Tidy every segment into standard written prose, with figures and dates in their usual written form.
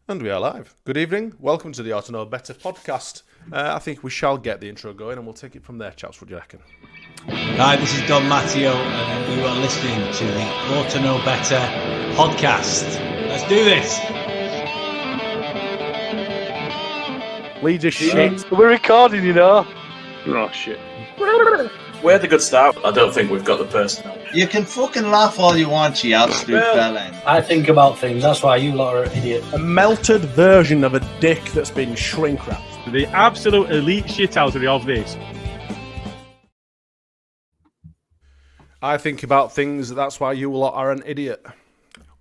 And we are live. Good evening. Welcome to the Ought to Know Better podcast. I think we shall get the intro going and we'll take it from there, chaps. What do you reckon? Hi, this is Don Matteo and you are listening to the Ought to Know Better podcast. Let's do this. Leeds are shit. We're recording, you know. Oh, shit. We had a good start. I don't think we've got the personnel. You can fucking laugh all you want, you absolute bellend. I think about things. That's why you lot are idiots. A melted version of a dick that's been shrink wrapped. The absolute elite shithousery of this. I think about things. That's why you lot are an idiot.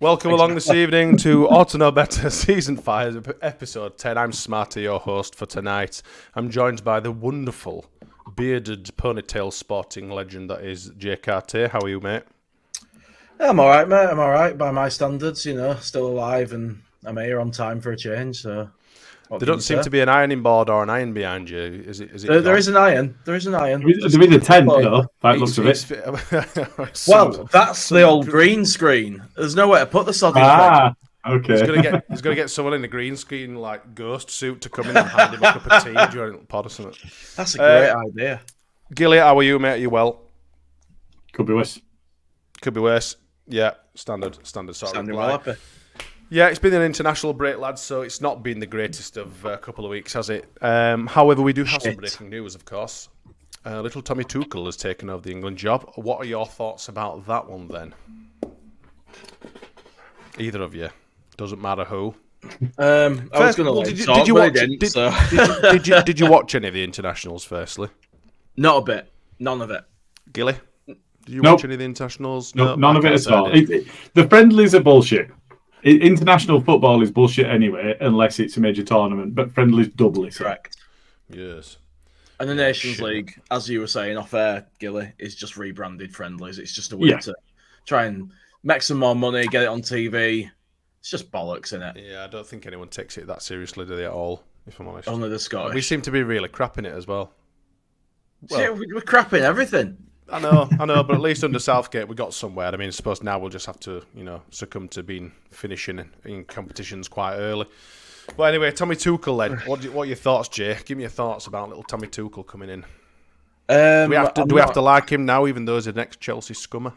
Welcome along this evening to Ought to Know Better Season 5, Episode 10. I'm Smarty, your host for tonight. I'm joined by the wonderful bearded ponytail sporting legend that is Jay Kouyate. How are you, mate? I'm all right, mate. I'm all right by my standards. You know, still alive, and I'm here on time for a change. So there don't seem to be an ironing board or an iron behind you. Is it? There is an iron. There is an iron. There is a tent, though. By the looks of it. Well, that's the old green screen. There's nowhere to put the sodding thread. Okay. He's gonna get someone in a green screen like ghost suit to come in and hand him a cup of tea during the pod or something. That's a great idea. Gilly, how are you, mate? Are you well? Could be worse. Could be worse. Yeah, standard sort of Standing reply. well happy. Yeah, it's been an international break, lads, so it's not been the greatest of a couple of weeks, has it? However, we do have some breaking news, of course. Little Tommy Tuchel has taken over the England job. What are your thoughts about that one, then? Either of you. Doesn't matter who. I was going to did you watch any of the internationals, firstly? Not a bit. None of it. Gilly? Did you watch any of the internationals? No, none of it at all. The friendlies are bullshit. International football is bullshit anyway, unless it's a major tournament, but friendlies doubly so. Correct. Yes. And the Nations League, as you were saying off air, Gilly, is just rebranded friendlies. It's just a way to try and make some more money, get it on TV. It's just bollocks, isn't it? Yeah, I don't think anyone takes it that seriously, do they, at all, if I'm honest. Only the Scottish. We seem to be really crapping it as well. Well, we're crapping everything. I know, but at least under Southgate we got somewhere. I mean, I suppose now we'll just have to, succumb to finishing in competitions quite early. But anyway, Tommy Tuchel then. What are your thoughts, Jay? Give me your thoughts about little Tommy Tuchel coming in. Do we have to like him now, even though he's an ex-Chelsea scummer?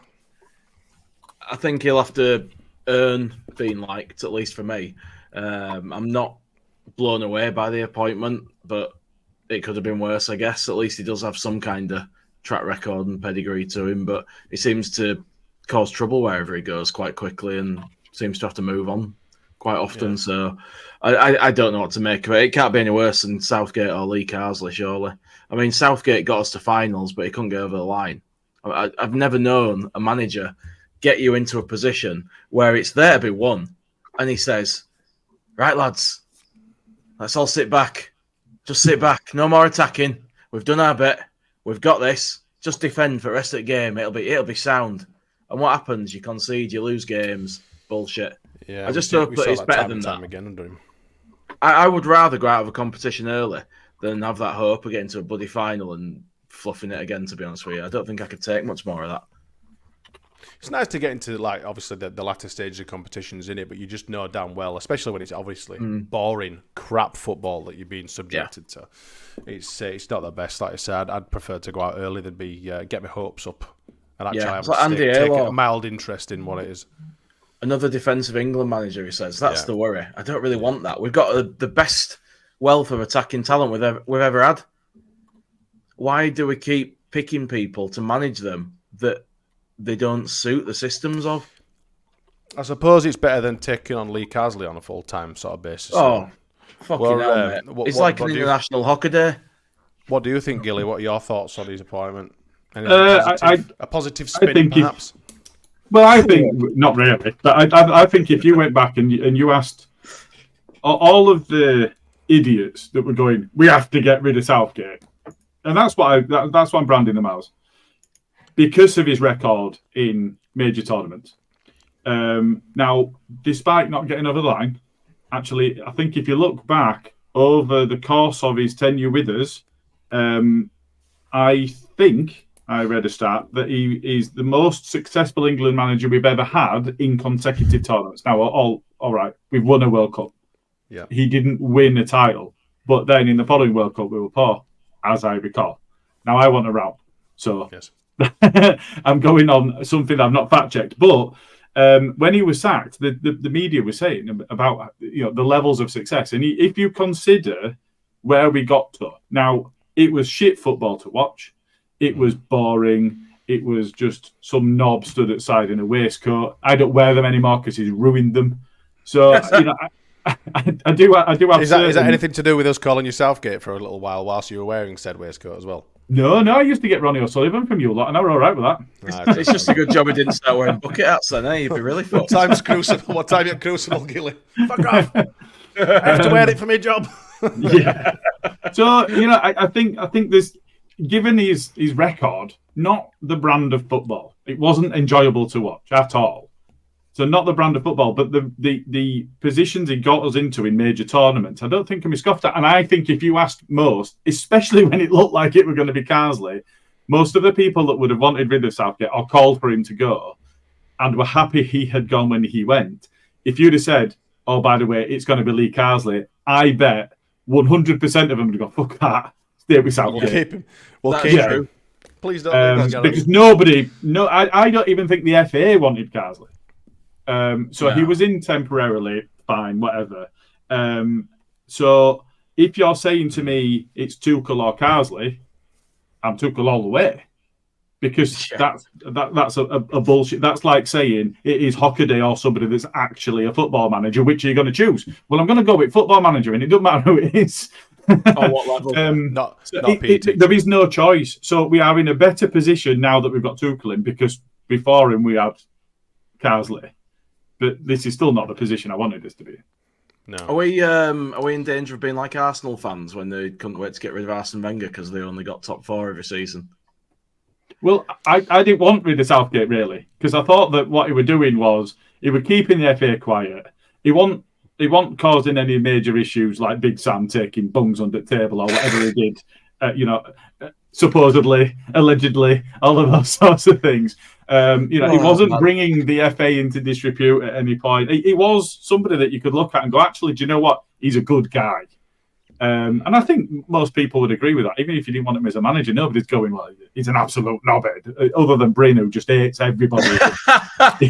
I think he'll have to earn being liked, at least for me. I'm not blown away by the appointment, but it could have been worse, I guess. At least he does have some kind of track record and pedigree to him, but he seems to cause trouble wherever he goes quite quickly and seems to have to move on quite often. Yeah. So I don't know what to make of it. It can't be any worse than Southgate or Lee Carsley, surely. I mean, Southgate got us to finals, but he couldn't get over the line. I've never known a manager get you into a position where it's there to be won, and he says, right, lads, let's all sit back. Just sit back. No more attacking. We've done our bit. We've got this. Just defend for the rest of the game. It'll be sound. And what happens? You concede. You lose games. Bullshit. Yeah, I just hope that it's better than that. Again under him. I would rather go out of a competition early than have that hope of getting to a bloody final and fluffing it again, to be honest with you. I don't think I could take much more of that. It's nice to get into, obviously the latter stages of competitions in it, but you just know damn well, especially when it's obviously boring crap football that you're being subjected to. It's not the best. Like I said, I'd prefer to go out early than get my hopes up and actually take a mild interest in what it is. Another defensive England manager, he says. That's the worry. I don't really want that. We've got the best wealth of attacking talent we've ever had. Why do we keep picking people to manage them that they don't suit the systems of? I suppose it's better than taking on Lee Carsley on a full-time sort of basis. Oh, fucking hell, mate. It's like an international hockey day. What do you think, Gilly? What are your thoughts on his appointment? A positive spin, perhaps? I think, not really, but I think if you went back and you asked all of the idiots that were going, we have to get rid of Southgate, and that's what I'm branding them as. Because of his record in major tournaments. Now, despite not getting over the line, actually, I think if you look back over the course of his tenure with us, I think I read a stat that he is the most successful England manager we've ever had in consecutive tournaments. Now, all right, we've won a World Cup. Yeah. He didn't win a title. But then in the following World Cup, we were poor, as I recall. Now, I want a round. So yes. I'm going on something I've not fact-checked. But when he was sacked, the media was saying about the levels of success. And if you consider where we got to, now, it was shit football to watch. It was boring. It was just some knob stood outside in a waistcoat. I don't wear them anymore because he's ruined them. So, I do have. Is that anything to do with us calling you Southgate for a little while whilst you were wearing said waistcoat as well? No, I used to get Ronnie O'Sullivan from you lot, and I were all right with that. It's just a good job he didn't start wearing bucket hats then, eh? You'd be really fucked. What time at Crucible, Gilly? Fuck off. I have to wear it for my job. Yeah. So, I think there's, given his record, not the brand of football. It wasn't enjoyable to watch at all. So not the brand of football, but the positions he got us into in major tournaments, I don't think can be scoffed at. And I think if you asked most, especially when it looked like it were going to be Carsley, most of the people that would have wanted rid of Southgate or called for him to go and were happy he had gone when he went, if you'd have said, oh, by the way, it's going to be Lee Carsley, I bet 100% of them would go, fuck that, stay with Southgate. We'll keep him. We'll keep him. Please don't. Because I don't even think the FA wanted Carsley. He was in temporarily, fine, whatever. So if you're saying to me it's Tuchel or Carsley, I'm Tuchel all the way. Because that's a bullshit. That's like saying it is Hockaday or somebody that's actually a football manager. Which are you going to choose? Well, I'm going to go with football manager, and it doesn't matter who it is. On what level? There is no choice. So we are in a better position now that we've got Tuchel in, because before him we had Carsley. But this is still not the position I wanted this to be. No. Are we in danger of being like Arsenal fans when they couldn't wait to get rid of Arsene Wenger because they only got top 4 every season? Well, I didn't want rid of Southgate, really, because I thought that what he were doing was he were keeping the FA quiet. He wasn't causing any major issues like Big Sam taking bungs under the table or whatever he did, supposedly, allegedly, all of those sorts of things. He wasn't bringing the FA into disrepute at any point. He was somebody that you could look at and go, actually, do you know what? He's a good guy. And I think most people would agree with that. Even if you didn't want him as a manager, nobody's going, well, he's an absolute knobhead, other than Bryn, who just hates everybody. At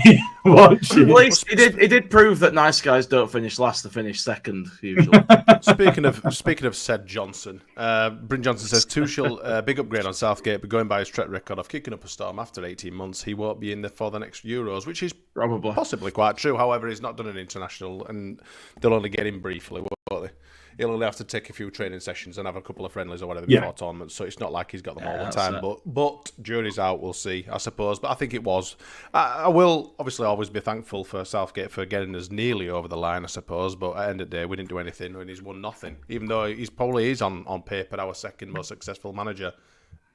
least he did prove that nice guys don't finish last, they finish second, usually. Speaking of said Johnson, Bryn Johnson says, Tuchel, big upgrade on Southgate, but going by his track record of kicking up a storm after 18 months, he won't be in there for the next Euros, which is probably possibly quite true. However, he's not done an international, and they'll only get him briefly, won't they? He'll only have to take a few training sessions and have a couple of friendlies or whatever before tournaments, so it's not like he's got them all the time. But jury's out, we'll see, I suppose. But I think it was. I will obviously always be thankful for Southgate for getting us nearly over the line, I suppose. But at the end of the day, we didn't do anything, and he's won nothing. Even though he's probably is on paper our second most successful manager,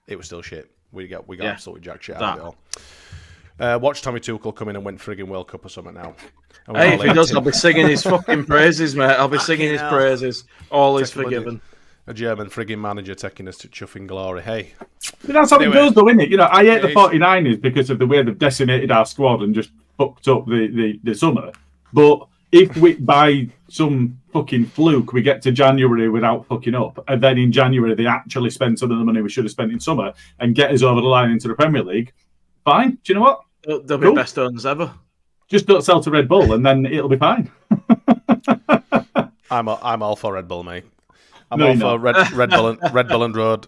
it was still shit. We got absolutely jack shit out of it all. Watch Tommy Tuchel come in and win frigging World Cup or something now. Hey, if he does, I'll be singing his fucking praises, mate. I'll be singing his praises. All is forgiven. A German frigging manager taking us to chuffing glory. Hey. But that's how it goes, though, isn't it? I hate the 49ers because of the way they've decimated our squad and just fucked up the summer. But if we, by some fucking fluke, we get to January without fucking up, and then in January they actually spend some of the money we should have spent in summer and get us over the line into the Premier League, fine. Do you know what? They'll be best owners ever. Just don't sell to Red Bull, and then it'll be fine. I'm all for Red Bull, mate. I'm all for Red Bull and Road.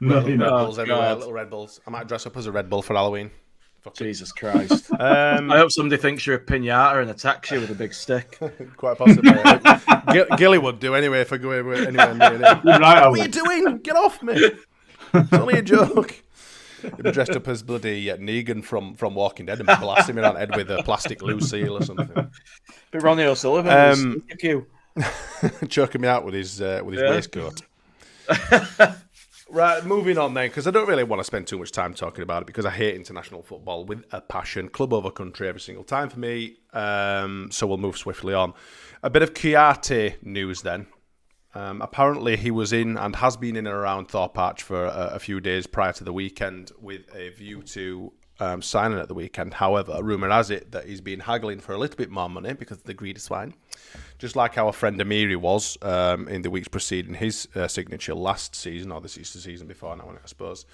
No, Red Bulls everywhere, little Red Bulls. I might dress up as a Red Bull for Halloween. Jesus Christ. I hope somebody thinks you're a pinata and attacks you with a big stick. Quite possibly. Gilly would do anyway if I go anywhere near him. What are you doing? Get off me. It's only a joke. He'd be dressed up as bloody Negan from Walking Dead and blasting me on the head with a plastic Lucille or something. But Ronnie O'Sullivan choking me out with his waistcoat. Right, moving on then, because I don't really want to spend too much time talking about it because I hate international football with a passion. Club over country every single time for me. So we'll move swiftly on. A bit of Kouyate news then. Apparently he was in and has been in and around Thorpe Arch for a few days prior to the weekend with a view to signing at the weekend. However, rumour has it that he's been haggling for a little bit more money because of the greedy swine. Just like our friend Amiri was in the weeks preceding his signature last season, or this is the season before now, I suppose.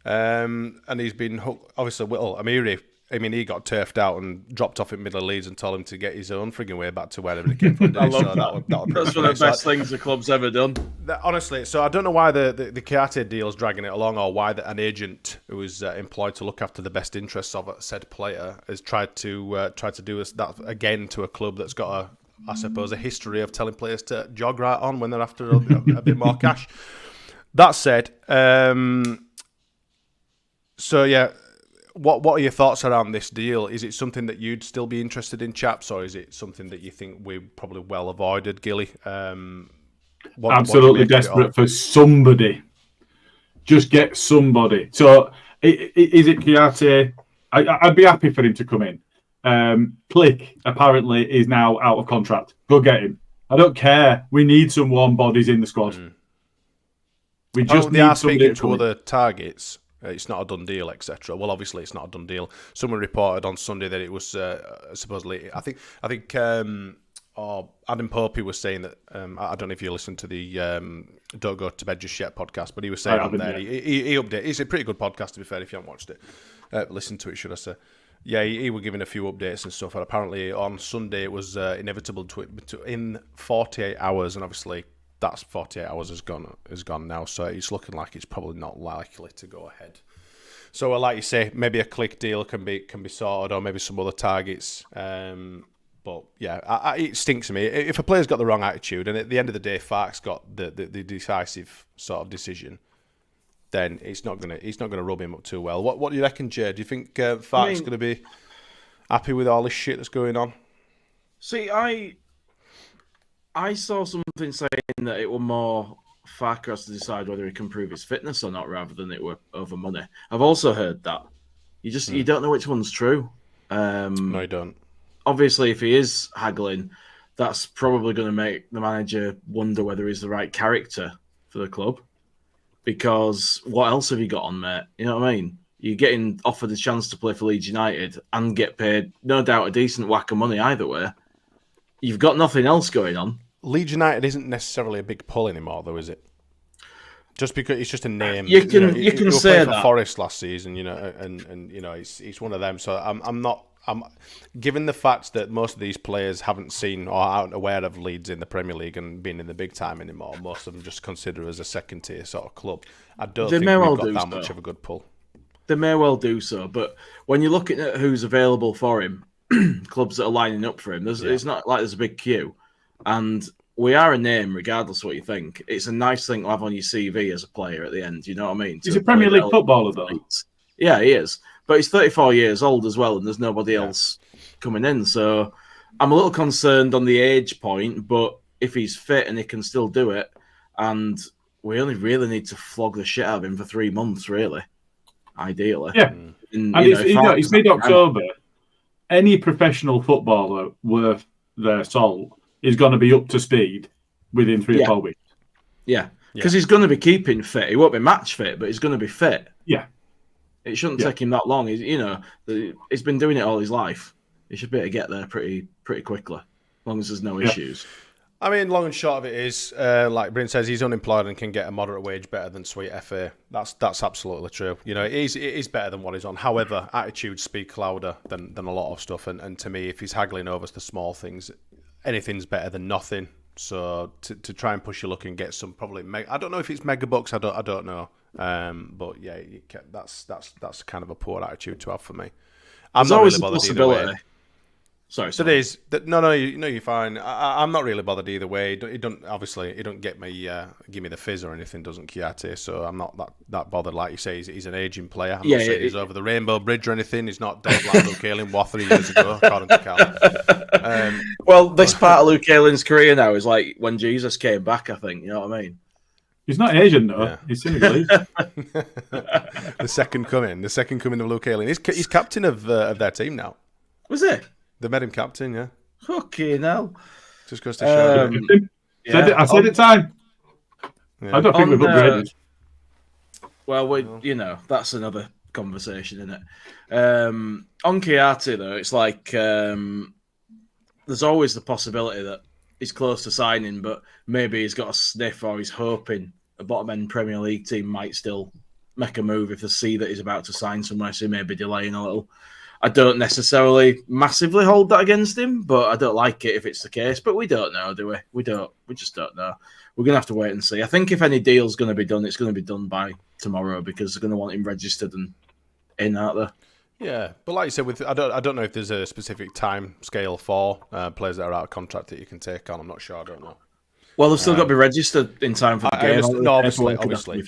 And he's been obviously, Amiri, I mean, he got turfed out and dropped off in middle of Leeds and told him to get his own frigging way back to wherever he came from. I love that. That's one of the best things the club's ever done. Honestly, so I don't know why the Kouyate deal is dragging it along, or why an agent who was employed to look after the best interests of said player has tried to do that again to a club that's got I suppose, a history of telling players to jog right on when they're after a bit more cash. That said, so yeah. What are your thoughts around this deal? Is it something that you'd still be interested in, chaps, or is it something that you think we probably well avoided, Gilly? Absolutely desperate for somebody. Just get somebody. So, is it Kouyate? I'd be happy for him to come in. Click apparently is now out of contract. Go get him. I don't care. We need some warm bodies in the squad. We just need speaking to other targets. It's not a done deal, etc. Well, obviously, it's not a done deal. Someone reported on Sunday that it was supposedly. I think Adam Popey was saying that. I don't know if you listened to the "Don't Go to Bed Just Yet" podcast, but he was saying on there. He updated. It's a pretty good podcast, to be fair. If you haven't watched it, listen to it, should I say? Yeah, he was giving a few updates and stuff. And apparently, on Sunday, it was inevitable in 48 hours, and obviously. That's 48 hours is gone now, so it's looking like it's probably not likely to go ahead. So, like you say, maybe a Click deal can be sorted, or maybe some other targets. But yeah, it stinks to me if a player's got the wrong attitude, and at the end of the day, Fark's got the decisive sort of decision. Then he's not gonna rub him up too well. What do you reckon, Jay? Do you think Fark's going to be happy with all this shit that's going on? See, I saw something saying that it were more Farke has to decide whether he can prove his fitness or not, rather than it were over money. I've also heard that you don't know which one's true. No, you don't. Obviously, if he is haggling, that's probably going to make the manager wonder whether he's the right character for the club. Because what else have you got on, mate? You know what I mean? You're getting offered a chance to play for Leeds United and get paid, no doubt, a decent whack of money either way. You've got nothing else going on. Leeds United isn't necessarily a big pull anymore, though, is it? Just because it's just a name. You can say that. Forest last season, and it's one of them. So I'm given the fact that most of these players haven't seen or aren't aware of Leeds in the Premier League and being in the big time anymore. Most of them just consider as a second tier sort of club. I don't think we've got that much of a good pull. They may well do so, but when you're looking at who's available for him. Clubs that are lining up for him. It's not like there's a big queue, and we are a name regardless of what you think. It's a nice thing to have on your CV as a player at the end. You know what I mean? He's a Premier League footballer, though. Yeah, he is, but he's 34 years old as well, and there's nobody else coming in. So I'm a little concerned on the age point, but if he's fit and he can still do it, and we only really need to flog the shit out of him for 3 months, really, ideally. Yeah, and it's mid-October. Any professional footballer worth their salt is going to be up to speed within 3 or 4 weeks. Yeah, because he's going to be keeping fit. He won't be match fit, but he's going to be fit. Yeah. It shouldn't take him that long. He's been doing it all his life. He should be able to get there pretty quickly, as long as there's no issues. I mean, long and short of it is, like Bryn says, he's unemployed and can get a moderate wage better than Sweet FA. That's absolutely true. It is better than what he's on. However, attitudes speak louder than a lot of stuff. And to me, if he's haggling over the small things, anything's better than nothing. So to try and push your luck and get some probably I don't know if it's mega bucks. I don't know. But yeah, that's kind of a poor attitude to have for me. I'm not really bothered either way. Sorry. No, you're fine. I'm not really bothered either way. He don't give me the fizz or anything, doesn't Kouyate? So I'm not that bothered. Like you say, he's an aging player. I'm not saying he's over the rainbow bridge or anything. He's not dead like Luke Ayling was 3 years ago, according to Cal. Well, this part of Luke Ayling's career now is like when Jesus came back, I think. You know what I mean? He's not Asian, though. Yeah. He's Senegalese. The second coming of Luke Ayling. He's captain of their team now. Was he? They made him captain, yeah. Fucking hell. Just goes to show. I said it time. Yeah. I don't think we've upgraded. Well, that's another conversation, isn't it? On Kouyate, though, it's like there's always the possibility that he's close to signing, but maybe he's got a sniff or he's hoping a bottom-end Premier League team might still make a move if they see that he's about to sign somewhere, so he may be delaying a little. I don't necessarily massively hold that against him, but I don't like it if it's the case. But we don't know, do we? We don't. We just don't know. We're going to have to wait and see. I think if any deal's going to be done, it's going to be done by tomorrow because they're going to want him registered and in, aren't they? Yeah, but like you said, I don't know if there's a specific time scale for players that are out of contract that you can take on. I'm not sure. I don't know. Well, they've still got to be registered in time for the game. No, obviously.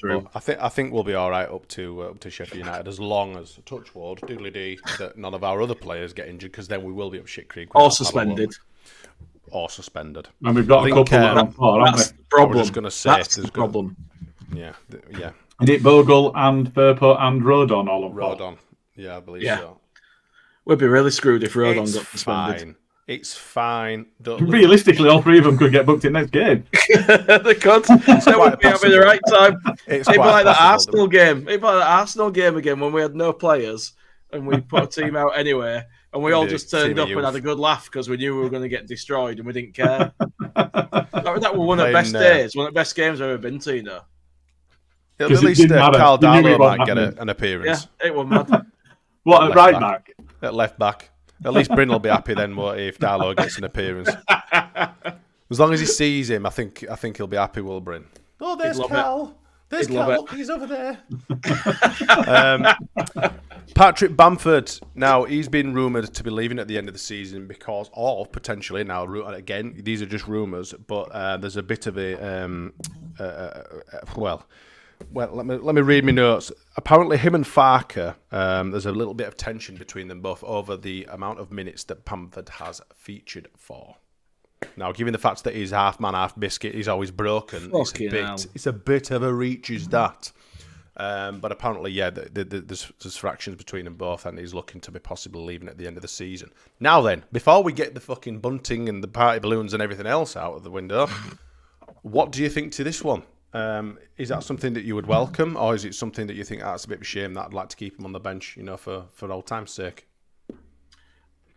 But I think we'll be all right up to Sheffield United as long as, touch wood, doodly-dee, that none of our other players get injured, because then we will be up shit creek. Or suspended. Or suspended. And we've got a couple on four, haven't we? That's the problem. I was just going to say, that's the problem. Yeah. Is it Bogle and Firpo and Rodon all on four? Rodon. Yeah, I believe so. We'd be really screwed if Rodon got suspended. Fine. It's fine. Realistically, all three of them could get booked in next game. They could. They would be having the right time. It'd be like the Arsenal game. It'd be like the Arsenal game again when we had no players and we put a team out anyway, and we all just turned up and had a good laugh because we knew we were going to get destroyed and we didn't care. that was one of the best days, one of the best games I've ever been to, you know. At least Carl Darlow might get an appearance. Yeah, it was mad. What, at right back? At left back. At least Bryn will be happy then, won't he, if Darlow gets an appearance. As long as he sees him, I think he'll be happy, will Bryn? Oh, there's Cal. There's Cal. Look, he's over there. Patrick Bamford. Now, he's been rumoured to be leaving at the end of the season because of, potentially, now, again, these are just rumours, but there's a bit of a, well, let me read my notes. Apparently, him and Farker, there's a little bit of tension between them both over the amount of minutes that Bamford has featured for. Now, given the fact that he's half man, half biscuit, he's always broken. It's a bit of a reach, is that? But apparently, yeah, there's fractions between them both, and he's looking to be possibly leaving at the end of the season. Now then, before we get the fucking bunting and the party balloons and everything else out of the window, what do you think to this one? Is that something that you would welcome, or is it something that you think that's a bit of a shame that I'd like to keep him on the bench, you know, for old time's sake?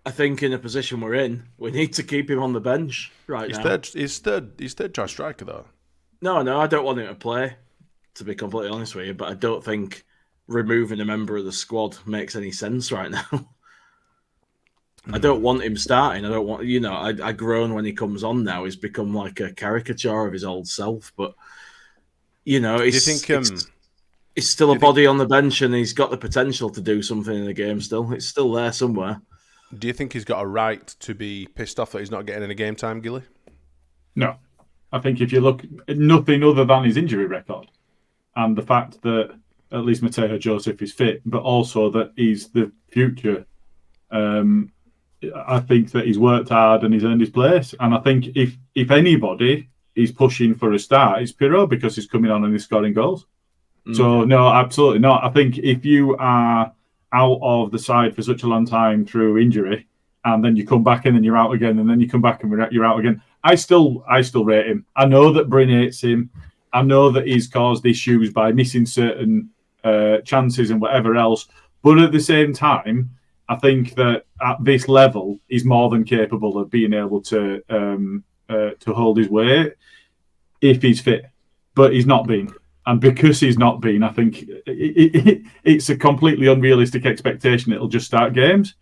I think in the position we're in, we need to keep him on the bench now. He's third choice striker though. No, I don't want him to play, to be completely honest with you, but I don't think removing a member of the squad makes any sense right now. I don't want him starting. I don't want, I groan when he comes on now. He's become like a caricature of his old self, but he's still a body on the bench, and he's got the potential to do something in the game still. It's still there somewhere. Do you think he's got a right to be pissed off that he's not getting any game time, Gilly? No. I think if you look at nothing other than his injury record and the fact that at least Mateo Joseph is fit, but also that he's the future, I think that he's worked hard and he's earned his place. And I think if anybody is pushing for a start, it's Pirro, because he's coming on and he's scoring goals. So, no, absolutely not. I think if you are out of the side for such a long time through injury, and then you come back and then you're out again, and then you come back and you're out again, I still rate him. I know that Bryn hates him. I know that he's caused issues by missing certain chances and whatever else. But at the same time, I think that at this level, he's more than capable of being able to hold his weight if he's fit. But he's not been. And because he's not been, I think it's a completely unrealistic expectation it'll just start games.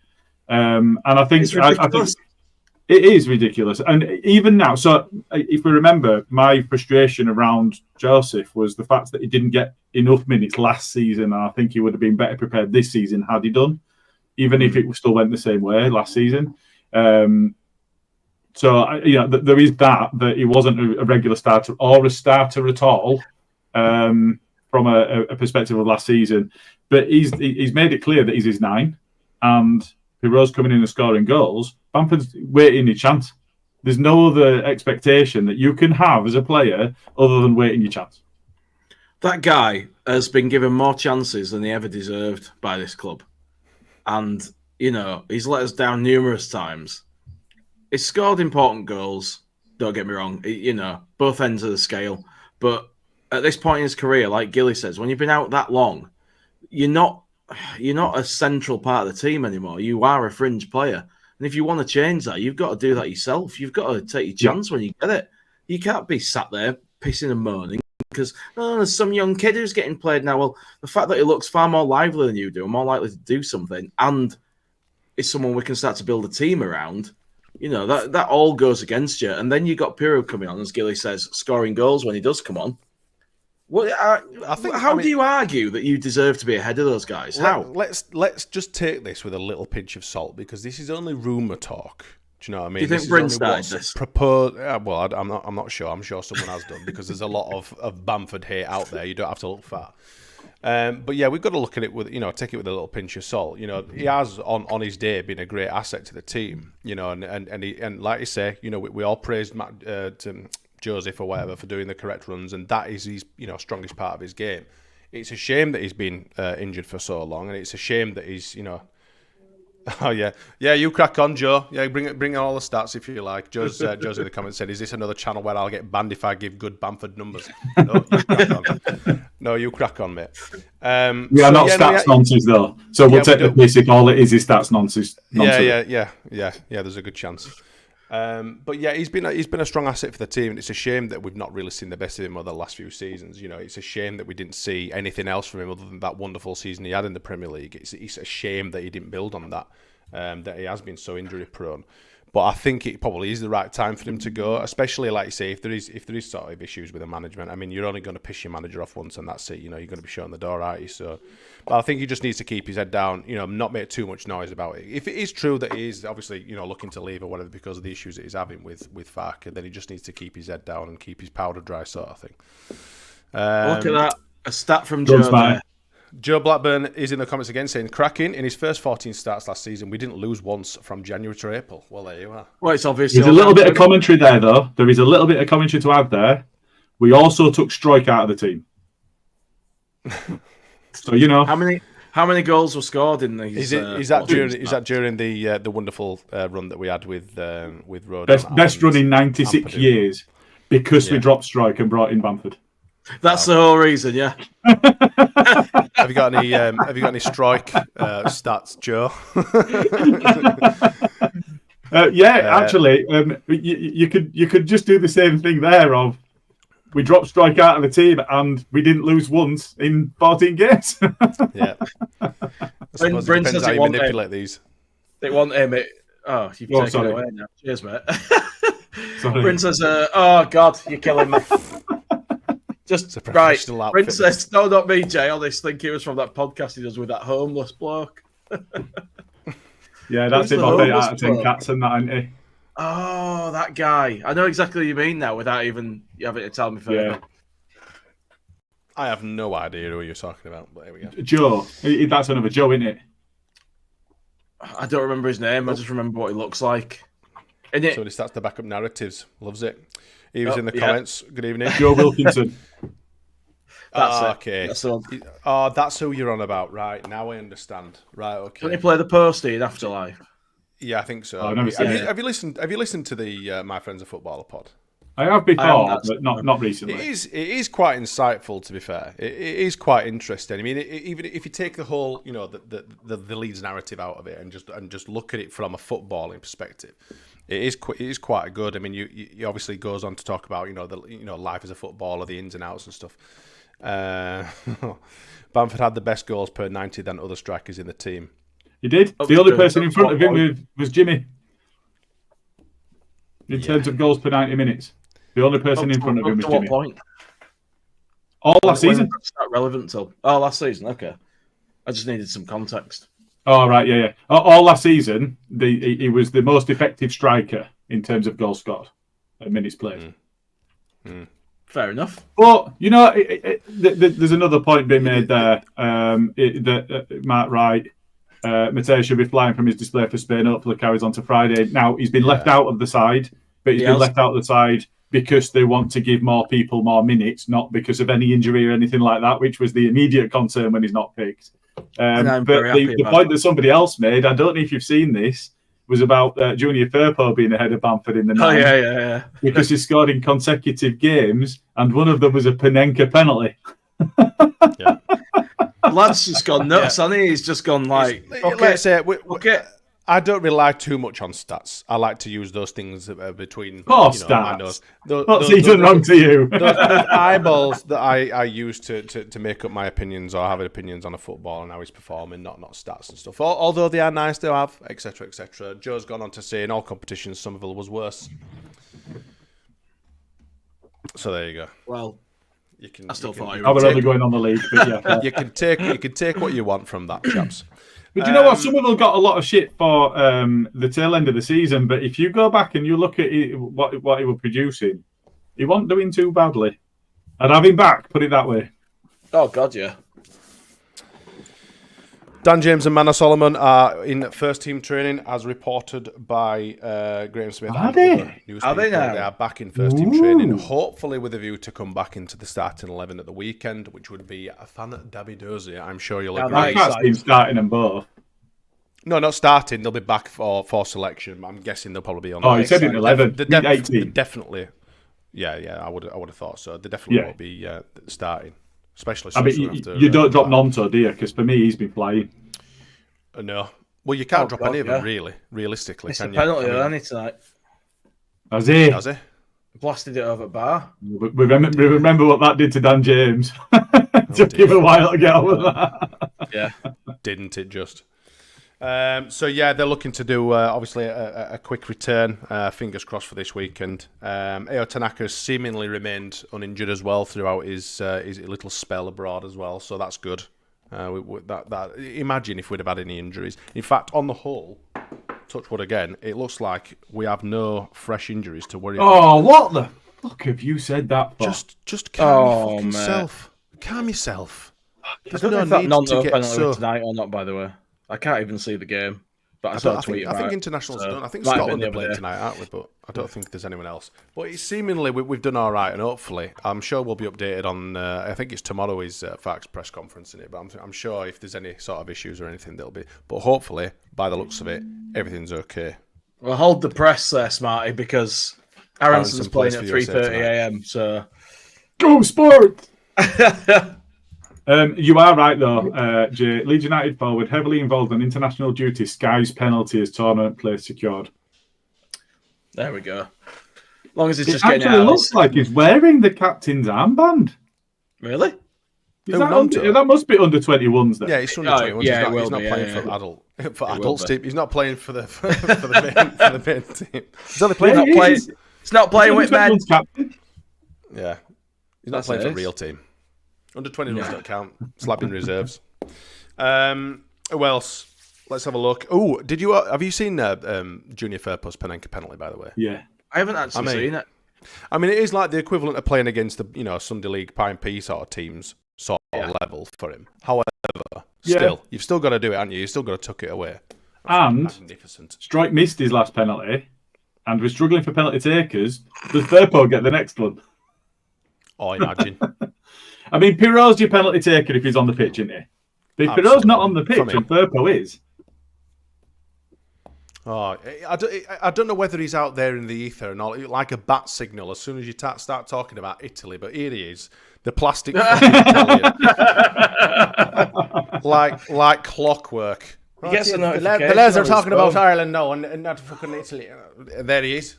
And I think it is ridiculous. And even now, so if we remember, my frustration around Joseph was the fact that he didn't get enough minutes last season. And I think he would have been better prepared this season had he done, even if it still went the same way last season. So, there is that he wasn't a regular starter or a starter at all. From a perspective of last season, but he's made it clear that he's his 9, and Pirro's coming in and scoring goals. Bamford's waiting your chance. There's no other expectation that you can have as a player other than waiting your chance. That guy has been given more chances than he ever deserved by this club, and he's let us down numerous times. He's scored important goals. Don't get me wrong, both ends of the scale, but at this point in his career, like Gilly says, when you've been out that long, you're not you're not a central part of the team anymore. You are a fringe player. And if you want to change that, you've got to do that yourself. You've got to take your chance when you get it. You can't be sat there pissing and moaning because there's some young kid who's getting played now. Well, the fact that he looks far more lively than you do, more likely to do something, and is someone we can start to build a team around, that all goes against you. And then you got Pirro coming on, as Gilly says, scoring goals when he does come on. Well, how do you argue that you deserve to be ahead of those guys? How? Let's just take this with a little pinch of salt because this is only rumour talk. Do you know what I mean? Do you think Bryn started this? Proposed. Well, I'm not sure. I'm sure someone has done because there's a lot of Bamford hate out there. You don't have to look far. But yeah, we've got to look at it with take it with a little pinch of salt. He has on his day been a great asset to the team. And like you say, we all praised Joseph or whatever for doing the correct runs, and that is his strongest part of his game. It's a shame that he's been injured for so long, and it's a shame that he's Oh yeah, you crack on, Joe. Yeah, bring all the stats if you like. Joe's in the comments said, "Is this another channel where I'll get banned if I give good Bamford numbers?" No, you crack on, mate. We are not stats nonsense though, so we'll take the piss if all it is stats nonsense. Yeah. There's a good chance. But yeah, he's been a strong asset for the team, and it's a shame that we've not really seen the best of him over the last few seasons. It's a shame that we didn't see anything else from him other than that wonderful season he had in the Premier League. It's a shame that he didn't build on that, that he has been so injury prone. But I think it probably is the right time for him to go, especially like you say, if there is sort of issues with the management. I mean, you're only going to piss your manager off once, and that's it. You're going to be shutting the door, aren't you? So, but I think he just needs to keep his head down. Not make too much noise about it. If it is true that he is obviously looking to leave or whatever because of the issues that he's having with Farke, then he just needs to keep his head down and keep his powder dry, sort of thing. Look at that, a stat from Joe there. Joe Blackburn is in the comments again saying, cracking, in his first 14 starts last season, we didn't lose once from January to April. Well, there you are. Well, it's obvious. There's a little bit of commentary there, though. There is a little bit of commentary to add there. We also took Strike out of the team. So, How many goals were scored in these? Is that during the wonderful run that we had with Road? Best run in 96 years because we dropped Strike and brought in Bamford. That's the whole reason, yeah. Have you got any strike stats, Joe? Actually, you could just do the same thing there. Of we dropped Strike out of the team and we didn't lose once in 14 games. Yeah. Bryn says how you manipulate these. They want him. You've taken it away now. Cheers, mate. Sorry. Bryn says, "Oh God, you're killing me." Just right. Princess, no, not me, Jay. I just think it was from that podcast he does with that homeless bloke. Yeah, that's it. I think out of 10 cats and that, ain't he? Oh, that guy. I know exactly what you mean now without even having to tell me further. Yeah. I have no idea who you're talking about, but here we go. Joe. That's another Joe, isn't it? I don't remember his name. I just remember what he looks like. So he starts to back up narratives. Loves it. He was in the comments. Good evening. Joe Wilkinson. Okay. That's who you're on about. Right, now I understand. Right, okay. Can he play the postie in Afterlife? Yeah, I think so. Have you listened to the My Friends a Footballer pod? I have before, but not recently. It is quite insightful, to be fair. It is quite interesting. I mean, even if you take the whole, the Leeds narrative out of it and just look at it from a footballing perspective, it is quite good. I mean, you obviously goes on to talk about life as a footballer, the ins and outs and stuff. Bamford had the best goals per 90 than other strikers in the team. He did. The only person in front of him was Jimmy. In terms of goals per 90 minutes. The only person in front of him was Jimmy. What point? All last season. It's not relevant till. Oh, last season. Okay. I just needed some context. Oh, right. Yeah. All last season, he was the most effective striker in terms of goals scored and minutes played. Fair enough. But, there's another point being made there. Matt Wright, Mateo should be flying from his display for Spain. Hopefully carries on to Friday. Now, he's been left out of the side, but he's been left out of the side because they want to give more people more minutes, not because of any injury or anything like that, which was the immediate concern when he's not picked. But the point that somebody else made, I don't know if you've seen this, was about Junior Firpo being ahead of Bamford in the night. Yeah. Because he scored in consecutive games, and one of them was a Panenka penalty. lad's just gone nuts, hasn't he? He's just gone like, let's say, okay. I don't rely too much on stats. I like to use those things between stats. What's he done wrong to you? those eyeballs that I use to make up my opinions or have opinions on a football and how he's performing, not stats and stuff. Although they are nice to have, etc., etc. Joe's gone on to say in all competitions, Somerville was worse. So there you go. Well, I still thought I was only going on the league, but yeah. you can take what you want from that, chaps. But you know what? Somerville got a lot of shit for the tail end of the season. But if you go back and you look at what he was producing, he wasn't doing too badly. I'd have him back. Put it that way. Oh God, yeah. Dan James and Manor Solomon are in first team training, as reported by Graham Smith. Are they? Are they now? They are back in first team training, hopefully with a view to come back into the starting 11 at the weekend, which would be a fan-dabby-dozy. I'm sure you'll agree. I can't see him starting them both. No, not starting. They'll be back for selection. I'm guessing they'll probably be on. Oh, he said in 11. They're 18. Definitely. Yeah. I would have thought so. They definitely won't be starting. Especially, you don't drop Nonto, do you? Because for me, he's been playing. No. Well, you can't drop any of them, really. Realistically, it's can a you? penalty, hasn't it, tonight? Has he? Blasted it over bar. We remember what that did to Dan James. Took him a while to get over that. Yeah. Didn't it just? So, they're looking to do, obviously, a quick return. Fingers crossed for this weekend. Eo Tanaka has seemingly remained uninjured as well throughout his little spell abroad as well, so that's good. Imagine if we'd have had any injuries. In fact, on the whole, touch wood again, it looks like we have no fresh injuries to worry about. Oh, what the fuck have you said that for? Just calm yourself. Calm yourself. There's no need to get tonight or not, by the way. I can't even see the game. But I saw a tweet about it. I think internationals don't. I think Scotland are playing tonight, aren't we? But I don't think there's anyone else. But it's seemingly we've done all right, and hopefully, I'm sure we'll be updated on. I think it's tomorrow is Facts press conference in it. But I'm sure if there's any sort of issues or anything, there'll be. But hopefully, by the looks of it, everything's okay. Well, hold the press there, Smarty, because Aronson's playing at 3:30 a.m. So go Sport. You are right, though, Jay. Leeds United forward heavily involved in international duty. Sky's penalty as tournament place secured. There we go. As long as it's just getting out. It actually looks like he's wearing the captain's armband. Really? That must be under 21s then. Yeah, he's under 21s. Yeah, he's not playing for adult. For adults team. He's not playing for the main team. He's only playing. It's not playing with men. Yeah, he's not playing for the real team. Under 21s don't count. Slapping reserves. Who else? Let's have a look. Oh, have you seen Junior Firpo's Panenka penalty, by the way? Yeah. I haven't actually seen it. I mean, it is like the equivalent of playing against the Sunday League Pine P sort of teams sort of level for him. However, you've still got to do it, haven't you? You've still got to tuck it away. And magnificent. Strike missed his last penalty, and we're struggling for penalty takers. Does Firpo get the next one? Oh, imagine. I mean, Pirot's your penalty taker if he's on the pitch, isn't he? But if Pirot's not on the pitch and Firpo is. Oh, I don't know whether he's out there in the ether or not, like a bat signal as soon as you start talking about Italy. But here he is, the plastic Italian. like clockwork. The lads are talking about Ireland now and not fucking Italy. There he is.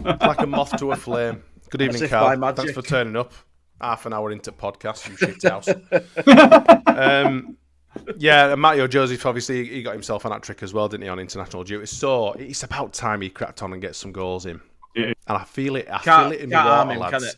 Like a moth to a flame. Good evening, Carl. Thanks for turning up. Half an hour into podcast, you shit house. Matteo Joseph, obviously, he got himself an hat-trick as well, didn't he, on international duty? So it's about time he cracked on and gets some goals in. And I feel it. I feel it in my water, lads.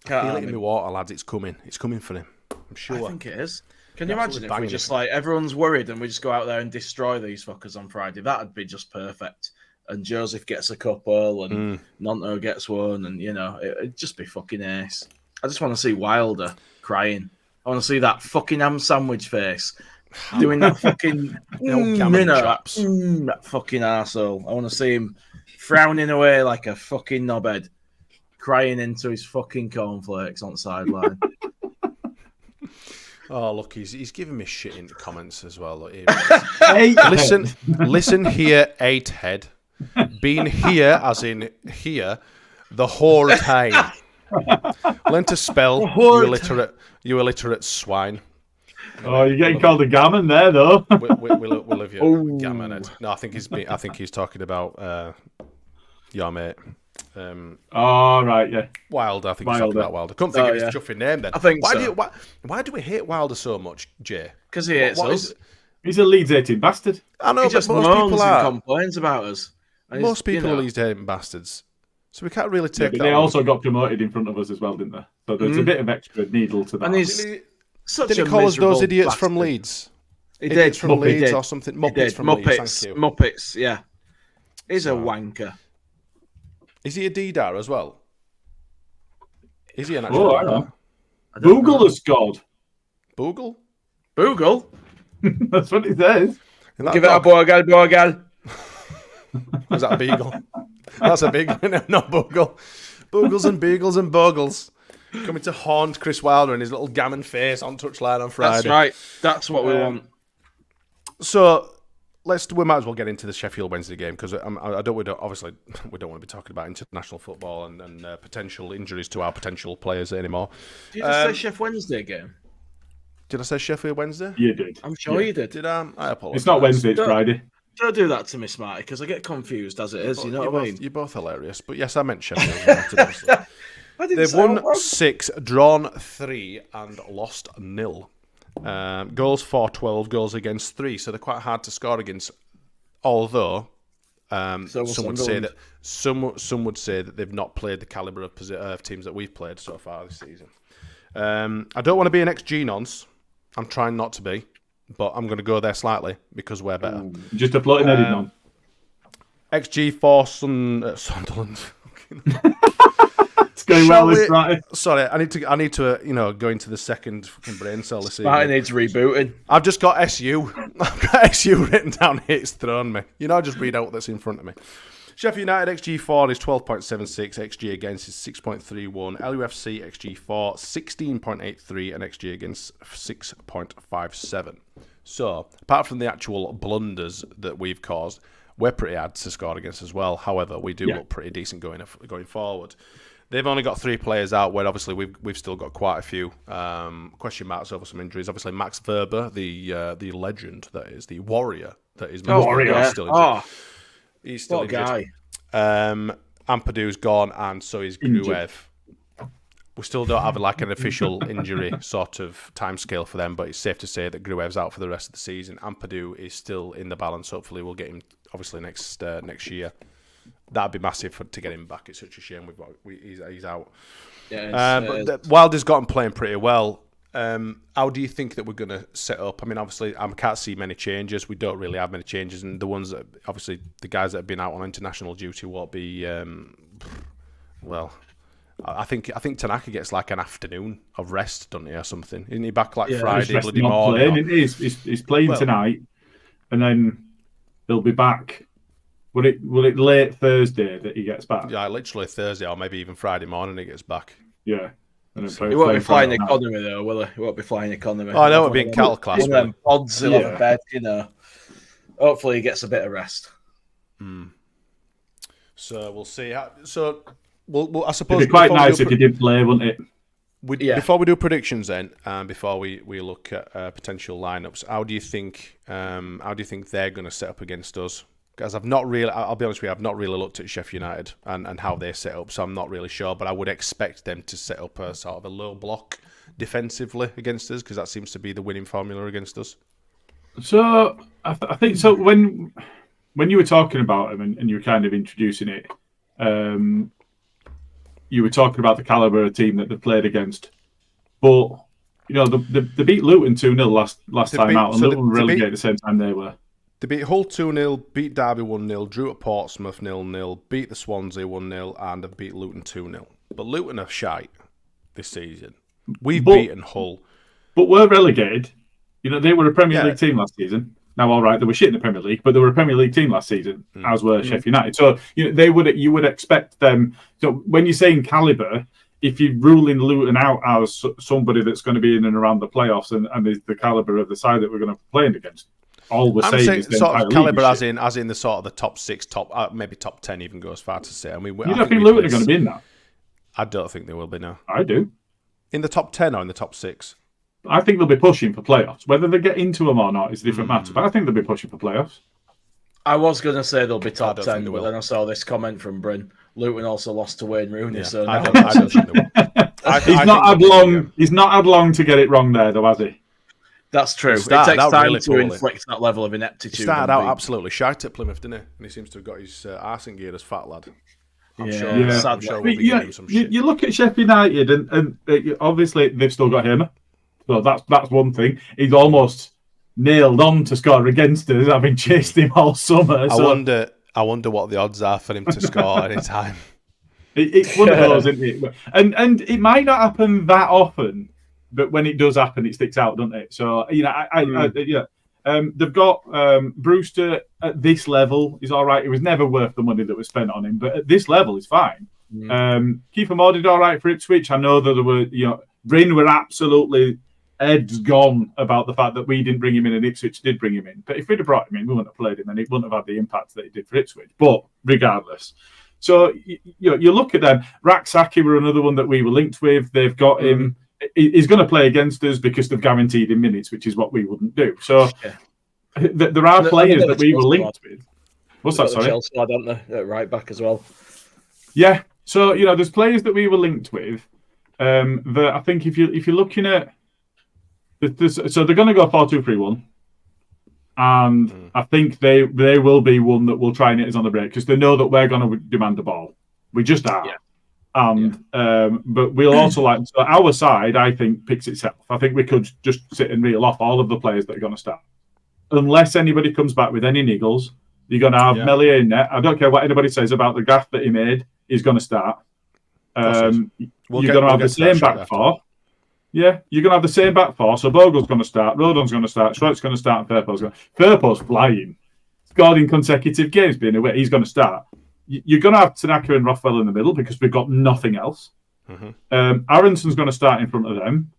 I feel it in my water, lads. It's coming. It's coming for him. I'm sure. I think it is. Can you imagine if we just everyone's worried and we just go out there and destroy these fuckers on Friday? That'd be just perfect. And Joseph gets a couple and Nonto gets one, and it'd just be fucking ace. I just want to see Wilder crying. I want to see that fucking ham sandwich face doing that fucking that fucking arsehole. I want to see him frowning away like a fucking knobhead, crying into his fucking cornflakes on the sideline. Oh, look, he's giving me shit in the comments as well. Look, listen here, 8-head. Been here, as in here, the whole time. Learn to spell, you illiterate swine. Oh, you're getting called a gammon there, though. We'll love you, gammon. Ed. No, I think he's talking about your mate. Oh, right, yeah. Wilder. I think he's talking about Wilder. Couldn't think of his chuffing name then. I think why do we hate Wilder so much, Jay? Because he hates us. He's a Leeds hating bastard. I know, He but just most moans people and are. complains about us. And Most he's, people are Leeds hating bastards. So we can't really take But that. they also got promoted in front of us as well, didn't they? So there's a bit of extra needle to that. And he's such Did a he call us those miserable idiots bastard. from Leeds? He Idiots did. from Leeds or something. Muppets from Leeds. Thank you. Muppets, yeah. He's a wanker. Is he a D-dar as well? Is he an actual I D-dar? know. Boogle has scored. Boogle? Boogle? That's what he says. Give it a Bogle. Is that a beagle? That's a beagle, not Boogle. Boogles and beagles and bogles. Coming to haunt Chris Wilder and his little gammon face on touchline on Friday. That's right. That's what we want. So we might as well get into the Sheffield Wednesday game because we don't want to be talking about international football and potential injuries to our potential players anymore. Did you just say Sheff Wednesday game? Did I say Sheffield Wednesday? You did. I'm sure you did. Did I? I apologise. It's not Wednesday, it's Friday. Don't do that to me, Smarty, because I get confused as it is. You know what I mean? You're both hilarious. But yes, I meant Sheffield United. They've won 6, drawn 3, and lost 0. Goals for 12, goals against 3. So they're quite hard to score against. Although some would say that they've not played the calibre of teams that we've played so far this season. I don't want to be an XG nonce. I'm trying not to be, but I'm going to go there slightly because we're better. Just a floating headed on. XG for Sunderland. It's going well this Friday. Sorry, I need to go into the second fucking brain cell this evening. Smarty needs rebooting. I've just got SU. I've got SU written down here. It's thrown me. Just read out what's in front of me. Sheffield United XG4 is 12.76, XG against is 6.31, LUFC XG4 16.83, and XG against 6.57. So, apart from the actual blunders that we've caused, we're pretty hard to score against as well. However, we do look pretty decent going forward. They've only got 3 players out, where obviously we've still got quite a few question marks over some injuries. Obviously, Max Verber, the legend that is, the warrior that is, still injured. He's still injured. Ampadu's gone, and so is Gruev. We still don't have an official injury sort of timescale for them, but it's safe to say that Gruev's out for the rest of the season. Ampadu is still in the balance. Hopefully, we'll get him obviously next year. That'd be massive to get him back. It's such a shame he's out. Yeah, but Wilder's got him playing pretty well. How do you think that we're going to set up? I mean, obviously, I can't see many changes. We don't really have many changes, and the ones that, obviously, the guys that have been out on international duty won't be. I think Tanaka gets like an afternoon of rest, doesn't he, or something? Isn't he back Friday, bloody morning? He's playing tonight, and then he'll be back. Will it late Thursday that he gets back? Yeah, literally Thursday, or maybe even Friday morning he gets back. Yeah. He won't be flying economy though, will he? He won't be flying economy. Oh, I know it'll be in cattle class. One of them pods in a bed, Hopefully he gets a bit of rest. So we'll see. I suppose it'd be quite nice if he did play, wouldn't it? Before we do predictions, then, before we look at potential lineups, how do you think they're going to set up against us? Because I'll be honest with you, I've not really looked at Sheff United and how they set up, so I'm not really sure. But I would expect them to set up a sort of a low block defensively against us, because that seems to be the winning formula against us. So I think so. When you were talking about them and you were kind of introducing it, you were talking about the calibre of team that they played against, but they beat Luton 2-0 last time out, and Luton were relegated at the same time they were. They beat Hull 2-0, beat Derby 1-0, drew at Portsmouth 0-0, beat the Swansea 1-0, and have beat Luton 2-0. But Luton are shite this season. We've beaten Hull. But we're relegated. They were a Premier League team last season. Now, all right, they were shit in the Premier League, but they were a Premier League team last season, as were Sheffield United. So you would expect them. So when you're saying calibre, if you're ruling Luton out as somebody that's going to be in and around the playoffs and is the calibre of the side that we're going to be playing against, all we're saying is sort of calibre as in the sort of the top 6, maybe top 10 even goes far to say. I mean, you don't think Luton are going to be in that? I don't think they will be. No, I do. In the top 10 or in the top 6? I think they'll be pushing for playoffs. Whether they get into them or not is a different matter. But I think they'll be pushing for playoffs. I was going to say they'll be top don't think 10, they but will. then I saw this comment from Bryn. Luton also lost to Wayne Rooney, so I now don't think they will. He's not had long. He's not had long to get it wrong there, though, has he? that's true. It started takes out time really to poorly. inflict that level of ineptitude. He started on out people. absolutely shite at Plymouth, didn't he? And he seems to have got his arse in gear as fat lad. I'm Yeah. sure. Yeah. I'm sure But we'll be giving him some shit. you look at Sheffield United, and obviously they've still got him. So that's one thing. He's almost nailed on to score against us, having chased him all summer. I wonder what the odds are for him to score any time. It's one of those, isn't it? And it might not happen that often, but when it does happen, it sticks out, doesn't it? So they've got Brewster at this level. He's all right. It was never worth the money that was spent on him, but at this level, he's fine. Kiefer Moore did all right for Ipswich. I know that there were, Bryn were absolutely heads gone about the fact that we didn't bring him in and Ipswich did bring him in. But if we'd have brought him in, we wouldn't have played him and it wouldn't have had the impact that it did for Ipswich. But regardless. So you look at them. Raksaki were another one that we were linked with. They've got him. He's going to play against us because they've guaranteed him minutes, which is what we wouldn't do. So there are players that we were linked with. What's that, sorry? Chelsea, don't they? At right back as well. Yeah. So, there's players that we were linked with that I think if you're looking at... So they're going to go 4-2-3-1. And I think they will be one that will try and hit us on the break because they know that we're going to demand the ball. We just are. Yeah. But we'll also so our side, I think, picks itself. I think we could just sit and reel off all of the players that are going to start. Unless anybody comes back with any niggles, you're going to have Melier in there. I don't care what anybody says about the graph that he made. He's going to start. You're going to have the same back four. Yeah, you're going to have the same back four. So Bogle's going to start, Rodon's going to start, Schwartz's going to start, and Firpo's flying. Scored in consecutive games being away. He's going to start. You're going to have Tanaka and Rothwell in the middle because we've got nothing else. Aronson's going to start in front of them.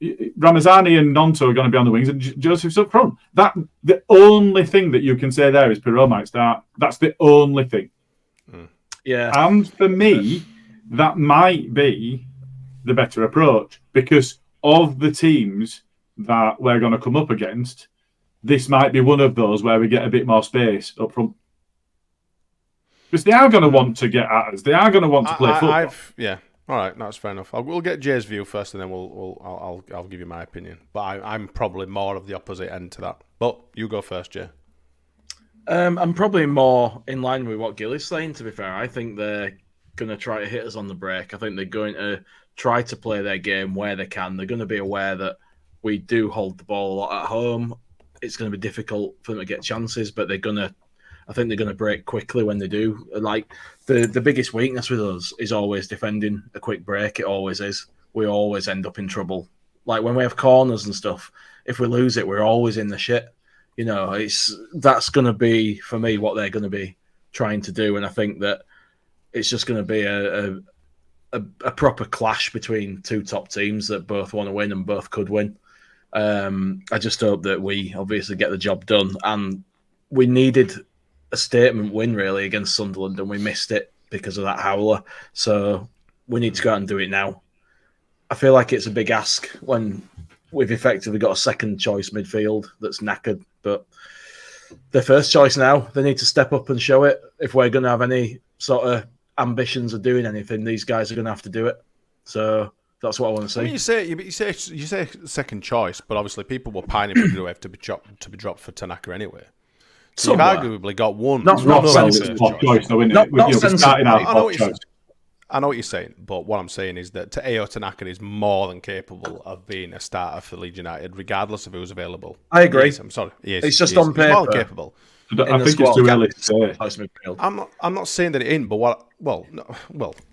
Ramazani and Nonto are going to be on the wings, and Joseph's up front. The only thing that you can say there is Pirot might start. That's the only thing. Yeah. And for me, that might be the better approach because of the teams that we're going to come up against, this might be one of those where we get a bit more space up front. Because they are going to want to get at us. They are going to want to play football. Yeah, all right, that's fair enough. We'll get Jay's view first, and then I'll give you my opinion. But I'm probably more of the opposite end to that. But you go first, Jay. I'm probably more in line with what Gilly's saying, to be fair. I think they're going to try to hit us on the break. I think they're going to try to play their game where they can. They're going to be aware that we do hold the ball a lot at home. It's going to be difficult for them to get chances, but I think they're going to break quickly when they do. Like the biggest weakness with us is always defending a quick break. It always is. We always end up in trouble. Like when we have corners and stuff, if we lose it, we're always in the shit. That's going to be, for me, what they're going to be trying to do. And I think that it's just going to be a proper clash between two top teams that both want to win and both could win. I just hope that we obviously get the job done. And we needed a statement win, really, against Sunderland, and we missed it because of that howler. So we need to go out and do it now. I feel like it's a big ask when we've effectively got a second choice midfield that's knackered, but their first choice now, they need to step up and show it. If we're going to have any sort of ambitions of doing anything, these guys are going to have to do it. So that's what I want to see. I mean, you say second choice, but obviously people were pining for Gruev to be dropped for Tanaka anyway. So you've arguably got one. Not choice, though, isn't it? I know what you're saying, but what I'm saying is that Ao Tanaka is more than capable of being a starter for Leeds United, regardless of who's available. I agree. I'm sorry. It's just on paper. He's more than capable. I think it's too early to say. I'm not saying that it isn't, but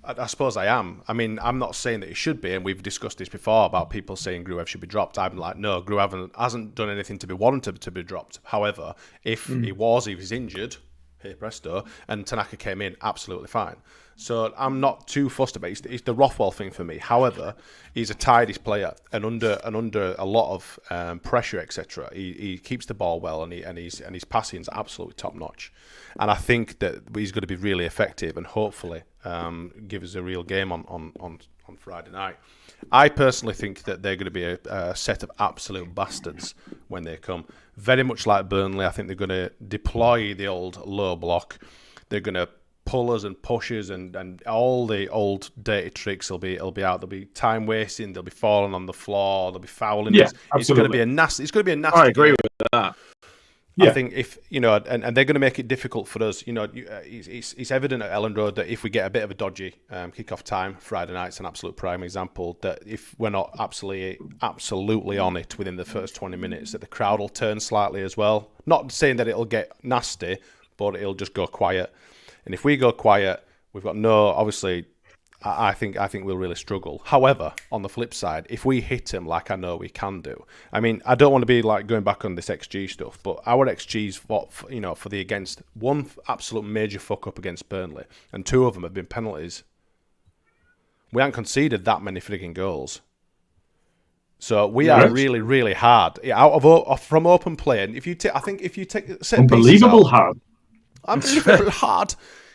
I suppose I am. I mean, I'm not saying that it should be, and we've discussed this before about people saying Gruev should be dropped. I'm like, no, Gruev hasn't done anything to be warranted to be dropped. However, if he's injured, hey presto, and Tanaka came in, absolutely fine. So I'm not too fussed about it. It's the Rothwell thing for me. However, he's a tidy player, and under a lot of pressure, etc. He keeps the ball well, and his passing is absolutely top notch. And I think that he's going to be really effective, and hopefully give us a real game on on Friday night. I personally think that they're going to be a set of absolute bastards when they come. Very much like Burnley, I think they're going to deploy the old low block. They're going to pull us and push us, and all the old dirty tricks will be out. There'll be time wasting. They'll be falling on the floor. They'll be fouling us. Absolutely. It's going to be a nasty. It's going to be a nasty. I agree with that. I think if and they're going to make it difficult for us. It's evident at Ellen Road that if we get a bit of a dodgy kick-off time, Friday night's an absolute prime example. That if we're not absolutely on it within the first 20 minutes, that the crowd will turn slightly as well. Not saying that it'll get nasty, but it'll just go quiet. And if we go quiet, we've got obviously. I think we'll really struggle. However, on the flip side, if we hit them like I know we can do, I mean, I don't want to be like going back on this XG stuff, but our XGs for the against, one absolute major fuck up against Burnley, and 2 of them have been penalties. We haven't conceded that many frigging goals, so we are really, really hard from open play. And if you take set unbelievable hard, unbelievable hard.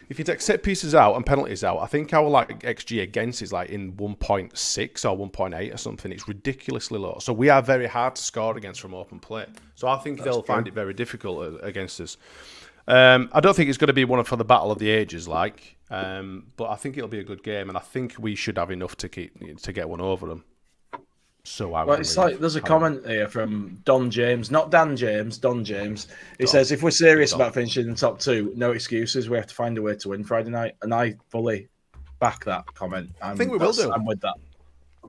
If you take set pieces out and penalties out, I think our XG against is in 1.6 or 1.8 or something. It's ridiculously low. So we are very hard to score against from open play. So I think they'll find it very difficult against us. I don't think it's going to be one for the battle of the ages, but I think it'll be a good game, and I think we should have enough to get one over them. So it's there's a comment here from Don James, not Dan James, Don James. He says, if we're serious about finishing in the top 2, no excuses. We have to find a way to win Friday night. And I fully back that comment. I think we will do. I'm with that.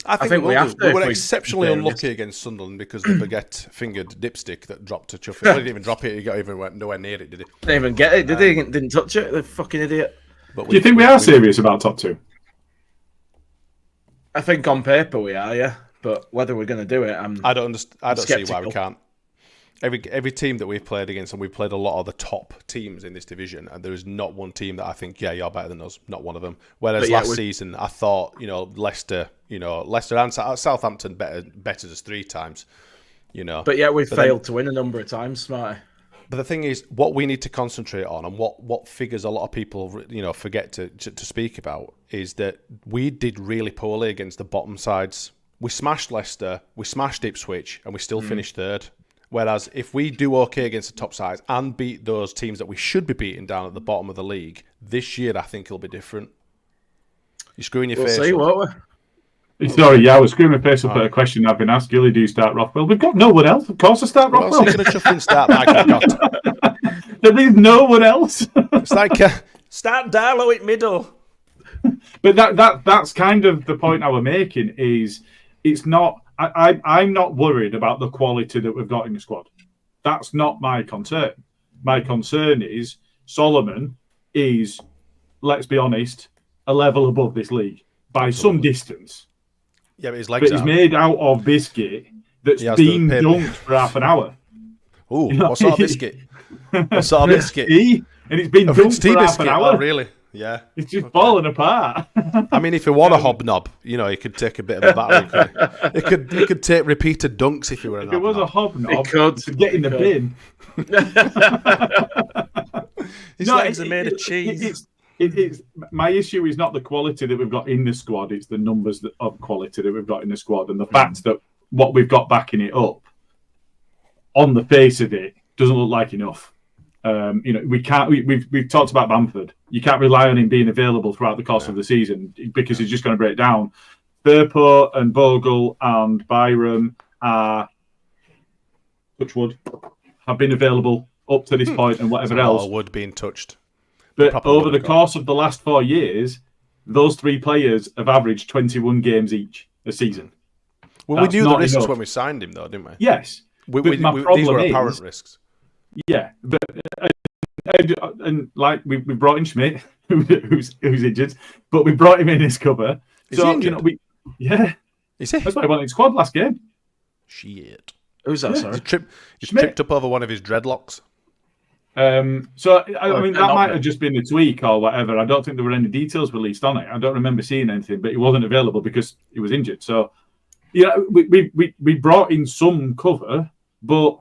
I think we have to. We were exceptionally unlucky against Sunderland because of the baguette-fingered dipstick that dropped to Chuffy. He didn't even drop it. He got even nowhere near it, did he? Didn't even get it, did he? Didn't touch it. The fucking idiot. Do you think we are serious about top 2? I think on paper we are, yeah. But whether we're going to do it, I don't see why we can't. Every team that we've played against, and we've played a lot of the top teams in this division, and there is not one team that I think, you're better than us. Not one of them. Whereas last season, I thought, Leicester and Southampton bettered us 3 times. But yeah, we've failed to win a number of times, Smarty. But the thing is, what we need to concentrate on, and what figures a lot of people forget to speak about, is that we did really poorly against the bottom sides. We smashed Leicester, we smashed Ipswich, and we still finished 3rd. Whereas if we do okay against the top sides and beat those teams that we should be beating down at the bottom of the league, this year I think it'll be different. You're screwing your face. See, won't we? Sorry, I was screwing my face up at a question I've been asked. Gilly, do you start Rothwell? We've got no one else. Of course I start Rothwell. Well, going to chuff in start like there is no one else. It's like start Darlow at middle. But that's kind of the point I was making is it's not. I'm not worried about the quality that we've got in the squad. That's not my concern. My concern is Solomon is, let's be honest, a level above this league by some distance. Yeah, but his legs he's made out of biscuit that's been dunked for half an hour. Ooh, what sort of biscuit? What sort of biscuit? And it's been dunked for half an hour. Oh, really? Yeah. It's just falling apart. I mean, if he were a hobnob, he could take a bit of a battery. He could take repeated dunks if he were If it was a hobnob, he could get in the bin. His legs are made of cheese. It's my issue is not the quality that we've got in the squad, it's the numbers of quality that we've got in the squad, and the fact that what we've got backing it up, on the face of it, doesn't look like enough. We can't. We've talked about Bamford. You can't rely on him being available throughout the course of the season because he's just going to break down. Firpo and Bogle and Byram are, Touchwood, have been available up to this point, and whatever else. Wood being touched. But over the course of the last 4 years, those 3 players have averaged 21 games each a season. Well, we knew the risks when we signed him, though, didn't we? Yes. These were apparent risks. Yeah, but and like we brought in Schmidt, who's injured, but we brought him in his cover. Is he injured? Is he? That's why he won his squad last game. Shit. Who's that? Sorry, he tripped up over one of his dreadlocks. I mean, that might have just been a tweak or whatever. I don't think there were any details released on it. I don't remember seeing anything, but he wasn't available because he was injured. So, we brought in some cover, but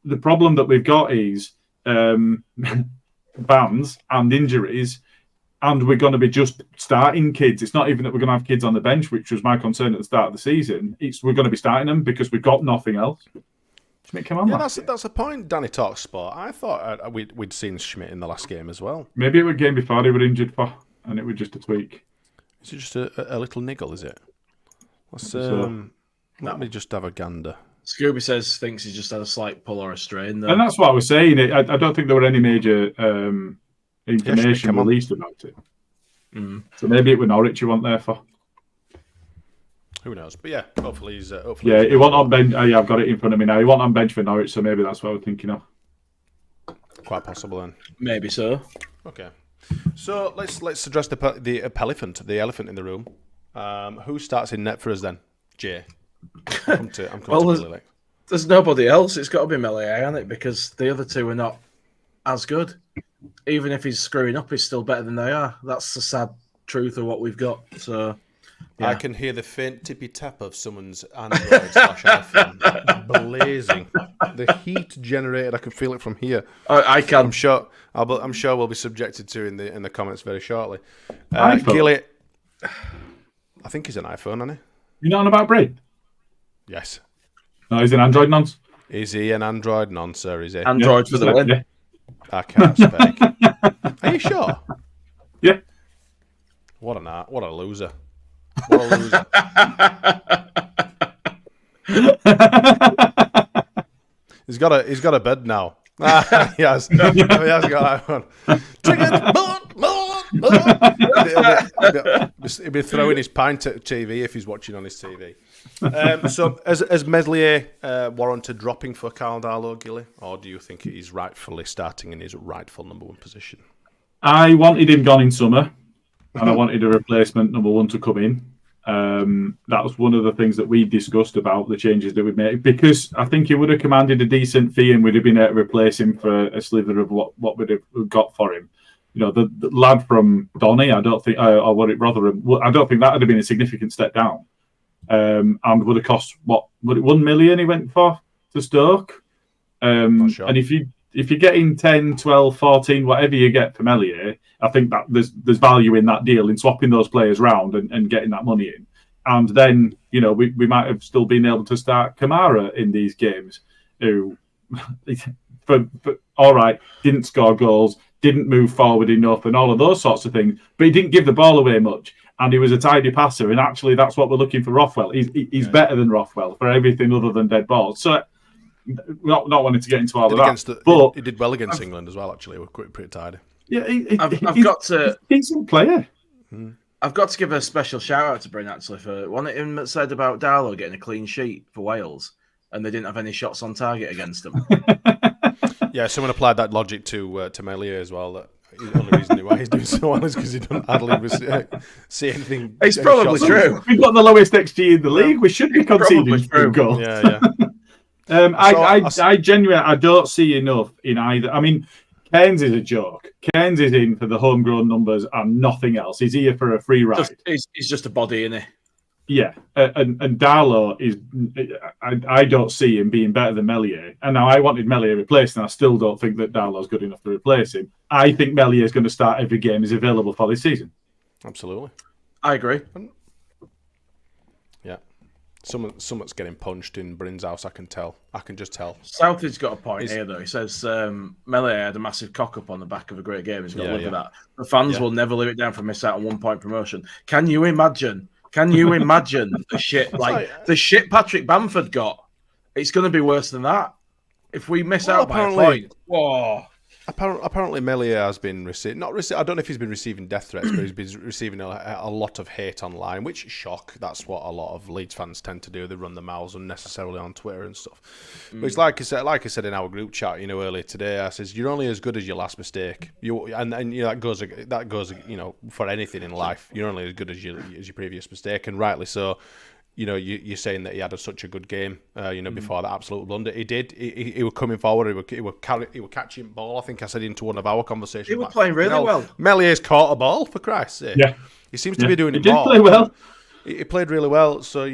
the problem that we've got is bans and injuries, and we're going to be just starting kids. It's not even that we're going to have kids on the bench, which was my concern at the start of the season. We're going to be starting them because we've got nothing else. Schmidt came on that's a point. Danny talks sport. I thought we'd seen Schmidt in the last game as well. Maybe it was a game before they were injured for, and it was just a tweak. Is it just a little niggle? Is it? Let me just have a gander. Scooby thinks he's just had a slight pull or a strain, though. And that's what I was saying. I don't think there were any major information released about it. So maybe it was Norwich you want there for. Who knows? But yeah, hopefully he's. He won't on bench. I've got it in front of me now. He won't on bench for Norwich, so maybe that's what we're thinking of. Quite possible then. Maybe so. Okay. So let's address the elephant in the room. Who starts in net for us then? Jay. I'm coming to there's nobody else. It's got to be Melee, hasn't it? Because the other two are not as good. Even if he's screwing up, he's still better than they are. That's the sad truth of what we've got. So yeah. I can hear the faint tippy tap of someone's Android/iPhone blazing. The heat generated. I can feel it from here. I can. I'm sure we'll be subjected to in the comments very shortly. Gilly, I think he's an iPhone, isn't he? You know about Braid? Yes. No, he's an Android nonce. Is he an Android noncer? Is he? Android for the win. Yeah. I can't speak. Are you sure? Yeah. What a loser. What a loser. He's got a bed now. He has got iPhone. He'll be throwing his pint at TV if he's watching on his TV. So, has Meslier warranted dropping for Carl Darlow, Gilly, or do you think he's rightfully starting in his rightful number one position? I wanted him gone in summer, and I wanted a replacement number one to come in. That was one of the things that we discussed about the changes that we'd make, because I think he would have commanded a decent fee and we'd have been able to replace him for a slither of what we'd have got for him. You know, the lad from Donny, I don't think that would have been a significant step down, and would have cost would it $1 million he went for to Stoke, Sure. And if you're getting 10, 12, 14, whatever you get from Meslier, I think that there's value in that deal in swapping those players round and getting that money in. And then, you know, we might have still been able to start Kamara in these games, who, all right, didn't score goals, didn't move forward enough and all of those sorts of things, but he didn't give the ball away much. And he was a tidy passer. And actually, that's what we're looking for Rothwell. He's better than Rothwell for everything other than dead balls. So, not wanting to get into all of that. But he did well against England as well, actually. We're pretty tidy. Yeah, I've got to. Decent player. I've got to give a special shout out to Bryn actually for one of him that said about Darlow getting a clean sheet for Wales, and they didn't have any shots on target against them. Yeah, someone applied that logic to Meslier as well. That the only reason why he's doing so well is because he doesn't hardly see anything. It's probably true. We've got the lowest XG in the league. We should be conceding two goals. Yeah. I genuinely don't see enough in either. I mean, Cairns is a joke. Cairns is in for the homegrown numbers and nothing else. He's here for a free ride. He's just a body, isn't he? Yeah, and Darlow is. I don't see him being better than Meslier. And now I wanted Meslier replaced, and I still don't think that Darlow's good enough to replace him. I think Meslier is going to start every game he's available for this season. Absolutely, I agree. Yeah, someone's getting punched in Bryn's house. I can tell. I can just tell. Southey's got a point here, though. He says Meslier had a massive cock up on the back of a great game. He's got to live with that. The fans will never live it down for miss out on 1 point promotion. Can you imagine? The shit the shit Patrick Bamford got? It's going to be worse than that if we miss out by a point. Whoa. Apparently, Meslier has been I don't know if he's been receiving death threats, but he's been receiving a lot of hate online, which shock. That's what a lot of Leeds fans tend to do. They run their mouths unnecessarily on Twitter and stuff. But it's like I said in our group chat, earlier today. I says you're only as good as your last mistake. That goes for anything in life. You're only as good as your previous mistake, and rightly so. You're saying that he had such a good game, before that absolute blunder. He did. He was coming forward. He was catching ball. I think I said into one of our conversations. He was playing really well. Melior's caught a ball, for Christ's sake. Yeah. He seems to be doing it more. He did play well. He played really well. So,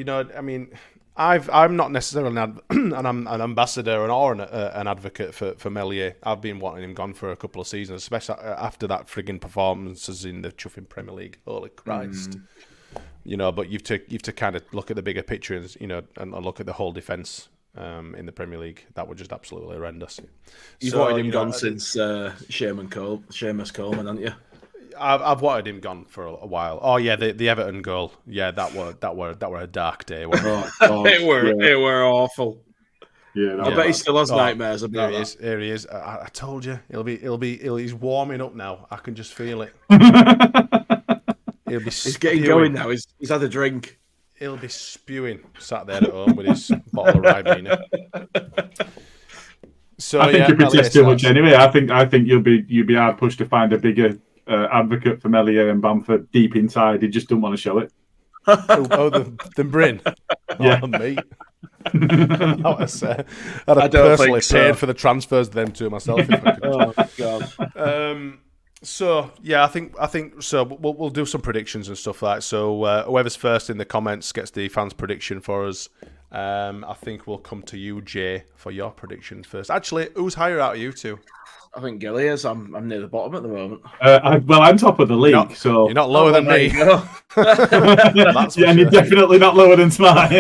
I'm not necessarily an ambassador or an advocate for Meslier. I've been wanting him gone for a couple of seasons, especially after that frigging performances in the chuffing Premier League. Holy Christ! But you've to kind of look at the bigger picture, and look at the whole defence in the Premier League. That was just absolutely horrendous. You've wanted him gone since Seamus Coleman, haven't you? I've wanted him gone for a while. Oh yeah, the Everton goal. Yeah, that were a dark day. It were awful. Yeah, I bet he still has nightmares about that. Here he is. I told you, he's warming up now. I can just feel it. He's getting going now. He's had a drink. He'll be spewing, sat there at home with his bottle of Ribena. So I think you'll be just too much anyway. I think you'll be hard pushed to find a bigger advocate for Meslier and Bamford deep inside. He just don't want to show it. Than Bryn. Yeah, me. I'd have personally paid for the transfers of them two myself. If I could. Oh God. So yeah, I think so. We'll do some predictions and stuff like that. So whoever's first in the comments gets the fans' prediction for us. I think we'll come to you, Jay, for your prediction first. Actually, who's higher out of you two? I think Gilly is. I'm near the bottom at the moment. I'm top of the league, so you're not lower than me. That's and you're definitely not lower than Smarty.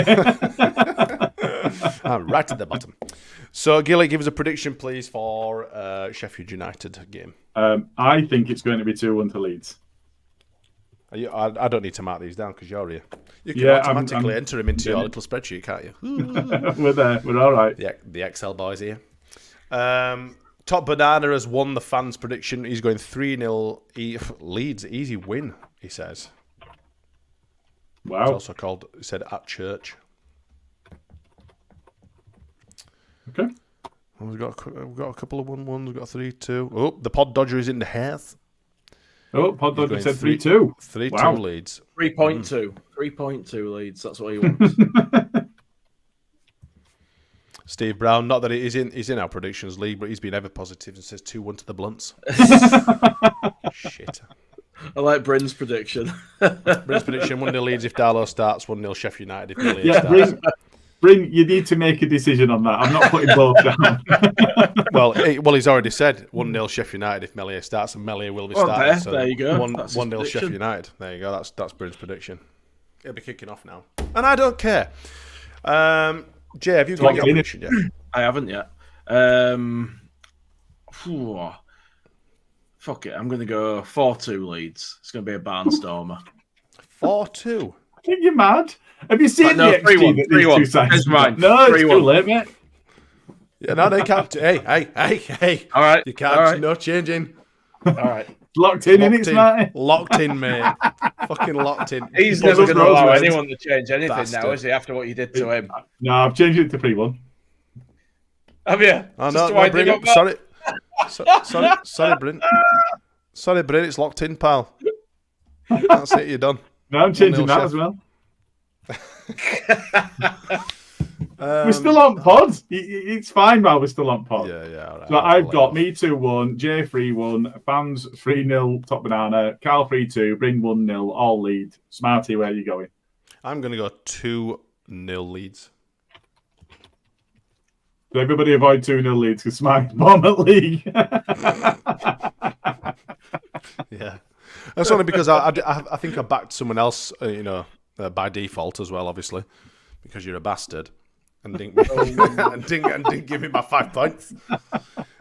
I'm right at the bottom. So, Gilly, give us a prediction, please, for Sheffield United game. I think it's going to be 2-1 to Leeds. I don't need to mark these down because you're here. You can automatically enter them into your little spreadsheet, can't you? We're there. We're all right. The Excel boys here. Top Banana has won the fans' prediction. He's going 3-0 Leeds. Easy win, he says. Wow. It's also called, he said, at church. Okay. We've got a couple of 1-1s. We've got 3-2. Oh, the Pod Dodger is in the house. Oh, Pod Dodger said 3-2. 3-2 Leeds. 3.2. 3.2 Leeds. That's what he wants. Steve Brown, not that he's in our predictions league, but he's been ever positive and says 2-1 to the Blunts. Shit. I like Bryn's prediction. Bryn's prediction: 1-0 Leeds if Darlow starts, 1-0 Sheffield United if Meslier starts. Bryn, you need to make a decision on that. I'm not putting both down. well, he's already said 1-0 Sheffield United if Meslier starts, and Meslier will be starting. So there you go. 1-0 Sheffield United. There you go. That's Bryn's prediction. It'll be kicking off now, and I don't care. Jay, have you got your prediction yet? I haven't yet. Fuck it. I'm going to go 4-2 Leeds. It's going to be a barnstormer. 4-2? I think you're mad. Have you seen the XG that these two sides? No, it's too late, mate. Yeah, no, they can't. Hey. All right. You can't. All right. No changing. All right. Locked in, innit, Smarty? Locked in, mate. Fucking locked in. He's never going to allow anyone to change anything now, is he, after what you did to him? No, I've changed it to 3-1. Have you? Oh, no, Bryn. Sorry. Sorry, Bryn. Sorry, Bryn, it's locked in, pal. That's it, you're done. No, I'm changing that as well. We're still on pod. It's fine, man. We're still on pod. Yeah. All right. So I've got me 2-1, Jay 3-1, fans 3-0, Top Banana, Carl 3-2, Bryn 1-0, all lead. Smarty, where are you going? I'm going to go 2-0 Leeds. So everybody avoid 2-0 Leeds because Smarty's bomb at league. Yeah. That's only because I think I backed someone else, by default as well, obviously, because you're a bastard. And didn't give me my 5 points.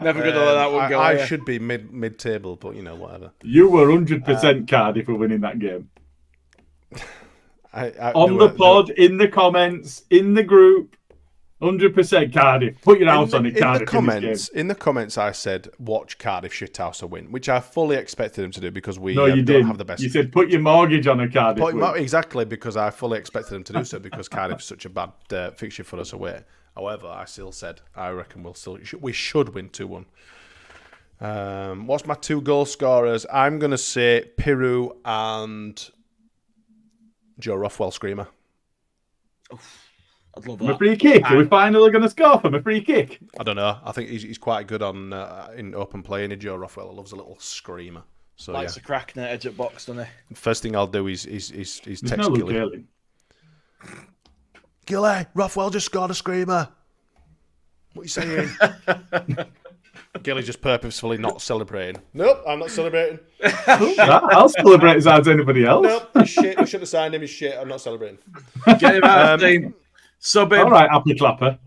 Never going to let that one go. I should be mid-table, but whatever. You were 100% Cardiff for winning that game. On the pod, in the comments, in the group, 100% Cardiff. Put your house on it, Cardiff. In the comments, I said, watch Cardiff shithouse a win, which I fully expected them to do because we you don't have the best. You said put your mortgage on a Cardiff win. Exactly, because I fully expected them to do so because Cardiff's such a bad fixture for us away. However, I still said, I reckon we should win 2-1. What's my 2 goal scorers? I'm going to say Piru and Joe Rothwell screamer. I'd love from that. A free kick? Are we finally going to score from a free kick? I don't know. I think he's quite good on in open play. And Joe Rothwell loves a little screamer. So likes a crack net edge at box, doesn't he? First thing I'll do is text no Gilly. Gilly, Rothwell just scored a screamer. What are you saying? Gilly's just purposefully not celebrating. Nope, I'm not celebrating. I'll celebrate as hard as anybody else. Nope, he's shit. We shouldn't have signed him. He's shit. I'm not celebrating. Get him out of the team. Sub him. All right, happy clapper.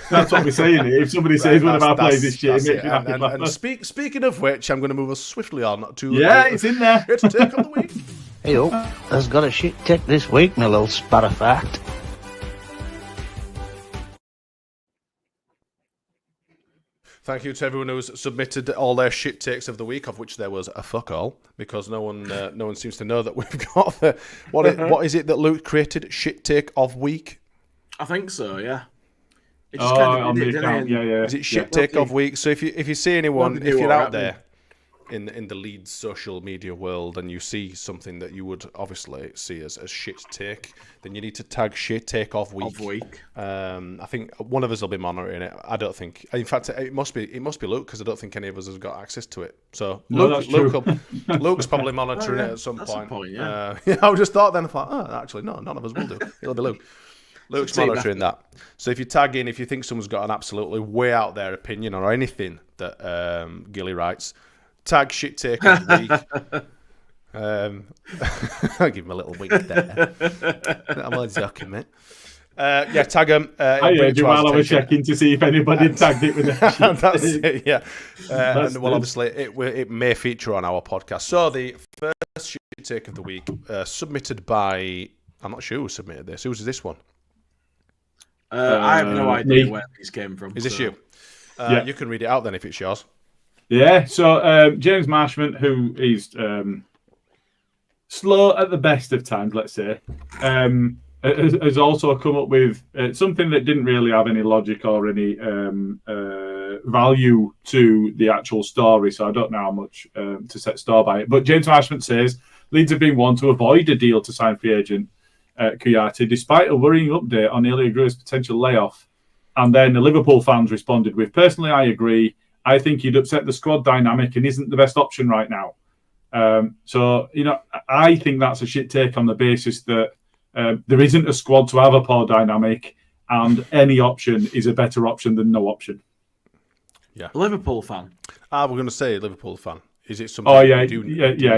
That's what we're saying. If somebody says one of our players is shit, it makes me happy clapper. And speaking of which, I'm going to move us swiftly on to... it's in there. It's a take of the week. Hey, has got a shit tick this week, my little sparrow fact. Thank you to everyone who's submitted all their shit takes of the week, of which there was a fuck all, because no one seems to know that we've got the... What is it that Luke created? Shit take of week? I think so, yeah. It just on the account, yeah. Is it shit take of week? So if you see anyone, if you're out there in the Leeds social media world and you see something that you would obviously see as shit take, then you need to tag shit take of week. I think one of us will be monitoring it. I don't think. In fact, it must be Luke, because I don't think any of us has got access to it. So Luke's probably monitoring it at some point. Yeah. I just thought then, I thought, actually no, none of us will do. It'll be Luke. Luke's monitoring that. So if you tag in, if you think someone's got an absolutely way out there opinion or anything that Gilly writes, tag shit take of the week. I'll give him a little wink there. I'm only joking, mate. Tag him. I do while I was checking to see if anybody tagged it with it. That's it, yeah. Obviously, it may feature on our podcast. So the first shit take of the week, submitted by... I'm not sure who submitted this. Who's this one? I have no idea where these came from. Is this you? Yeah. You can read it out then if it's yours. Yeah, so James Marshman, who is slow at the best of times, let's say, has also come up with something that didn't really have any logic or any value to the actual story, so I don't know how much to set store by it. But James Marshman says, Leeds have been one to avoid a deal to sign free agent Kouyate, despite a worrying update on Ilya Gruev's potential layoff. And then the Liverpool fans responded with, personally, I agree. I think he'd upset the squad dynamic and isn't the best option right now. So, I think that's a shit take on the basis that there isn't a squad to have a poor dynamic, and any option is a better option than no option. Yeah. Liverpool fan. We're going to say Liverpool fan. Is it something? Oh yeah,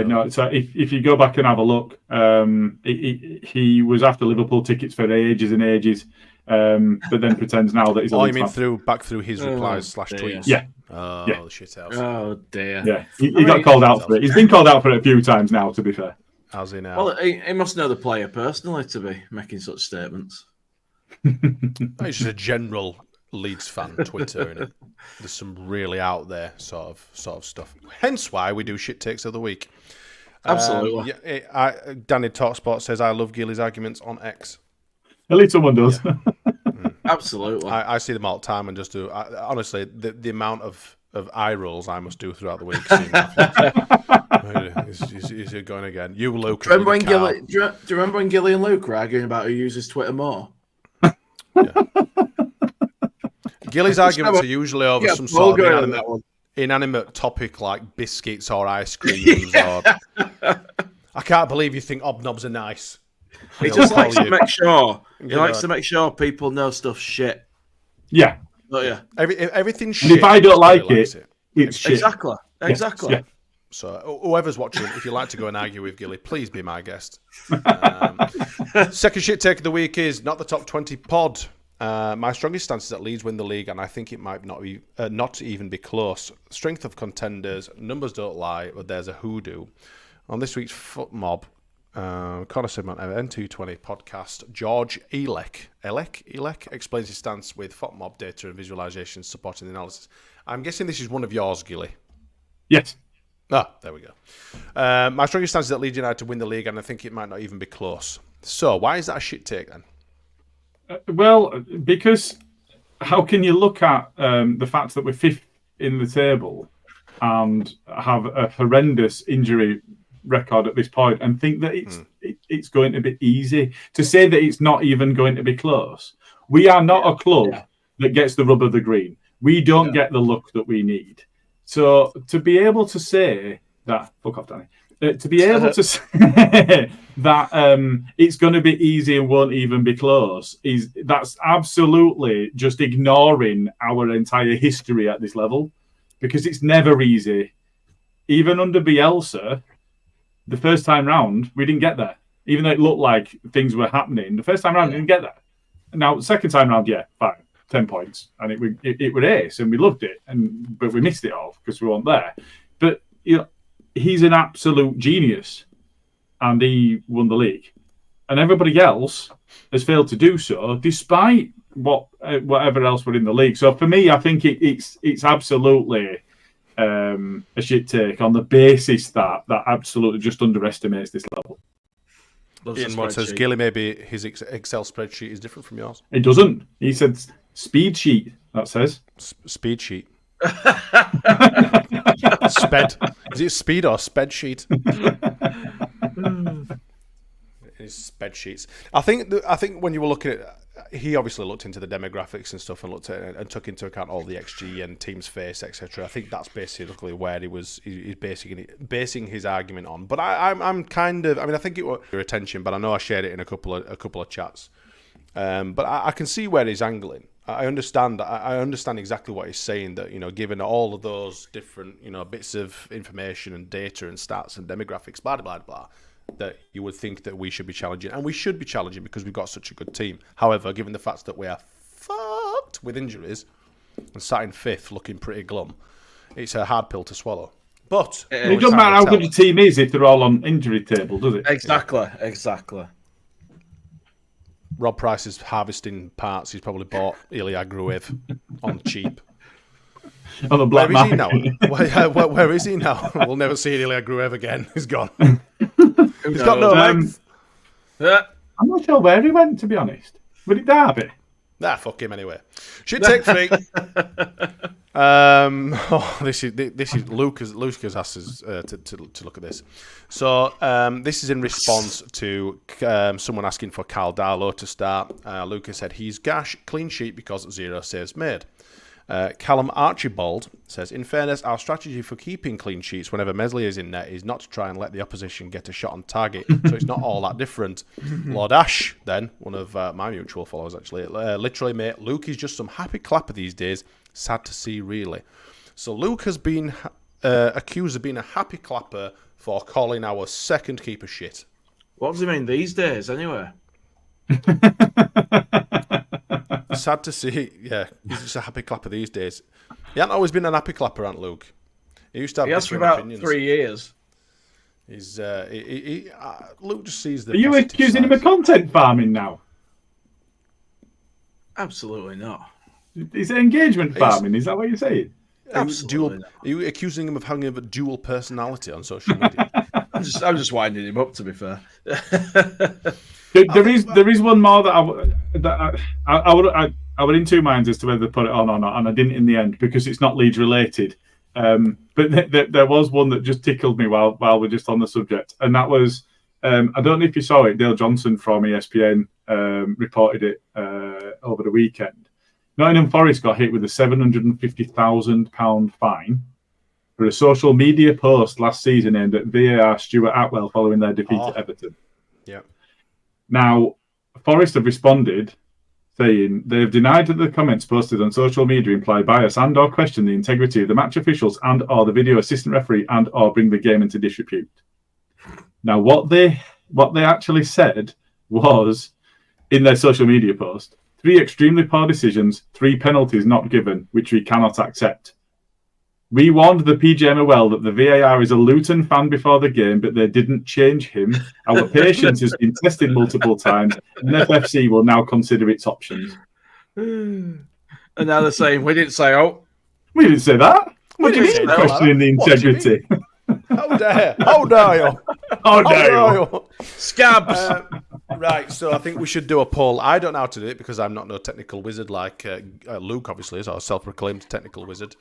no. So if you go back and have a look, he was after Liverpool tickets for ages and ages, but then pretends now that he's. You mean back through his replies / tweets? Yeah. Oh, yeah. The shit house. Oh dear. Yeah, he got called out for it. He's been called out for it a few times now. To be fair. How's he now? Well, he must know the player personally to be making such statements. It's just a general Leeds fan Twitter, innit? There's some really out there sort of stuff. Hence why we do shit takes of the week. Absolutely. Danny Talksport says I love Gilly's arguments on X. At least someone does. Yeah. Absolutely. I see them all the time and just do. Honestly, the amount of eye rolls I must do throughout the week. Is it going again? You, Luke. Do you remember when Gilly and Luke were arguing about who uses Twitter more? Yeah. Gilly's arguments are usually over some sort of inanimate topic like biscuits or ice creams. Or I can't believe you think obnobs are nice. He just likes to make sure. He likes to make sure people know stuff shit. Yeah. Oh yeah. Everything shit. And if I don't like it, it's shit. Exactly. Exactly. Yeah. So whoever's watching, if you'd like to go and argue with Gilly, please be my guest. Second shit take of the week is not the top 20 pod. My strongest stance is that Leeds win the league, and I think it might not even be close. Strength of contenders, numbers don't lie, but there's a hoodoo. On this week's Foot Mob, Connor Simon, N220 podcast, George Elek explains his stance with Foot Mob data and visualizations supporting the analysis. I'm guessing this is one of yours, Gilly. Yes. There we go. My strongest stance is that Leeds United win the league, and I think it might not even be close. So why is that a shit take then? Well, because how can you look at the fact that we're fifth in the table and have a horrendous injury record at this point and think that it's going to be easy to say that it's not even going to be close? We are not a club that gets the rub of the green. We don't get the luck that we need. So to be able to say that, fuck off, Danny. To be able to say that it's going to be easy and won't even be close. That's absolutely just ignoring our entire history at this level, because it's never easy. Even under Bielsa, the first time round, we didn't get there. Even though it looked like things were happening, the first time round, we didn't get there. Now, second time round, yeah, fine, 10 points. And it was ace, and we loved it. But we missed it all because we weren't there. But he's an absolute genius, and he won the league. And everybody else has failed to do so, despite whatever else were in the league. So for me, I think it's absolutely a shit take on the basis that absolutely just underestimates this level. Ian Watt says, Gilly, maybe his Excel spreadsheet is different from yours. It doesn't. He said speed sheet, that says. Speed sheet. Sped. Is it speed or sped sheet? It's sped sheets. I think when you were looking at, he obviously looked into the demographics and stuff and looked at and took into account all the XG and teams face, etc. I think that's basically where he's basing his argument on. But I'm kind of, I mean, I think it was your attention, but I know I shared it in a couple of chats. But I can see where he's angling. I understand exactly what he's saying, that, given all of those different, bits of information and data and stats and demographics, blah, blah, blah, that you would think that we should be challenging. And we should be challenging because we've got such a good team. However, given the fact that we are fucked with injuries and sat in fifth looking pretty glum, it's a hard pill to swallow. But it doesn't matter how good your team is if they're all on injury table, does it? Exactly. Rob Price is harvesting parts. He's probably bought Ilya Gruev on cheap. On the black market. Where is he now? We'll never see Ilya Gruev again. He's gone. He's got no legs. I'm not sure where he went, to be honest. Was it Derby? Nah, fuck him anyway. Shit take 3. This is Lucas asked us to look at this. So this is in response to someone asking for Carl Darlow to start. Lucas said he's gash, clean sheet because 0 saves made. Callum Archibald says, in fairness, our strategy for keeping clean sheets whenever Meslier is in net is not to try and let the opposition get a shot on target, so it's not all that different. Lord Ash, then, one of my mutual followers actually, literally, mate, Luke is just some happy clapper these days. Sad to see, really. So Luke has been accused of being a happy clapper for calling our second keeper shit. What does he mean these days, anyway? Sad to see. Yeah, he's just a happy clapper these days. He hasn't always been an happy clapper, Aunt Luke. He used to have. He has for about opinions. 3 years. He's Luke just sees the. Are you accusing him of content farming now? Absolutely not. Is it engagement farming? Is that what you're saying? Absolutely. Are you accusing him of having a dual personality on social media? I'm just winding him up, to be fair. There is one more that I was in two minds as to whether to put it on or not, and I didn't in the end because it's not Leeds related. But there was one that just tickled me while we're just on the subject, and that was I don't know if you saw it. Dale Johnson from ESPN reported it over the weekend. Nottingham Forest got hit with a £750,000 fine for a social media post last season aimed at VAR Stuart Atwell following their defeat at Everton. Yeah. Now, Forest have responded saying they have denied that the comments posted on social media imply bias and or question the integrity of the match officials and or the video assistant referee and or bring the game into disrepute. Now, what they actually said was, in their social media post, 3 extremely poor decisions, 3 penalties not given, which we cannot accept. We warned the PGMO well that the VAR is a Luton fan before the game, but they didn't change him. Our patience has been tested multiple times, and FFC will now consider its options. And now they're saying, we didn't say, oh. We didn't say that. What do you mean questioning the integrity? How dare you? How dare you? Scabs. Right, so I think we should do a poll. I don't know how to do it because I'm not no technical wizard like Luke, obviously, is our self-proclaimed technical wizard.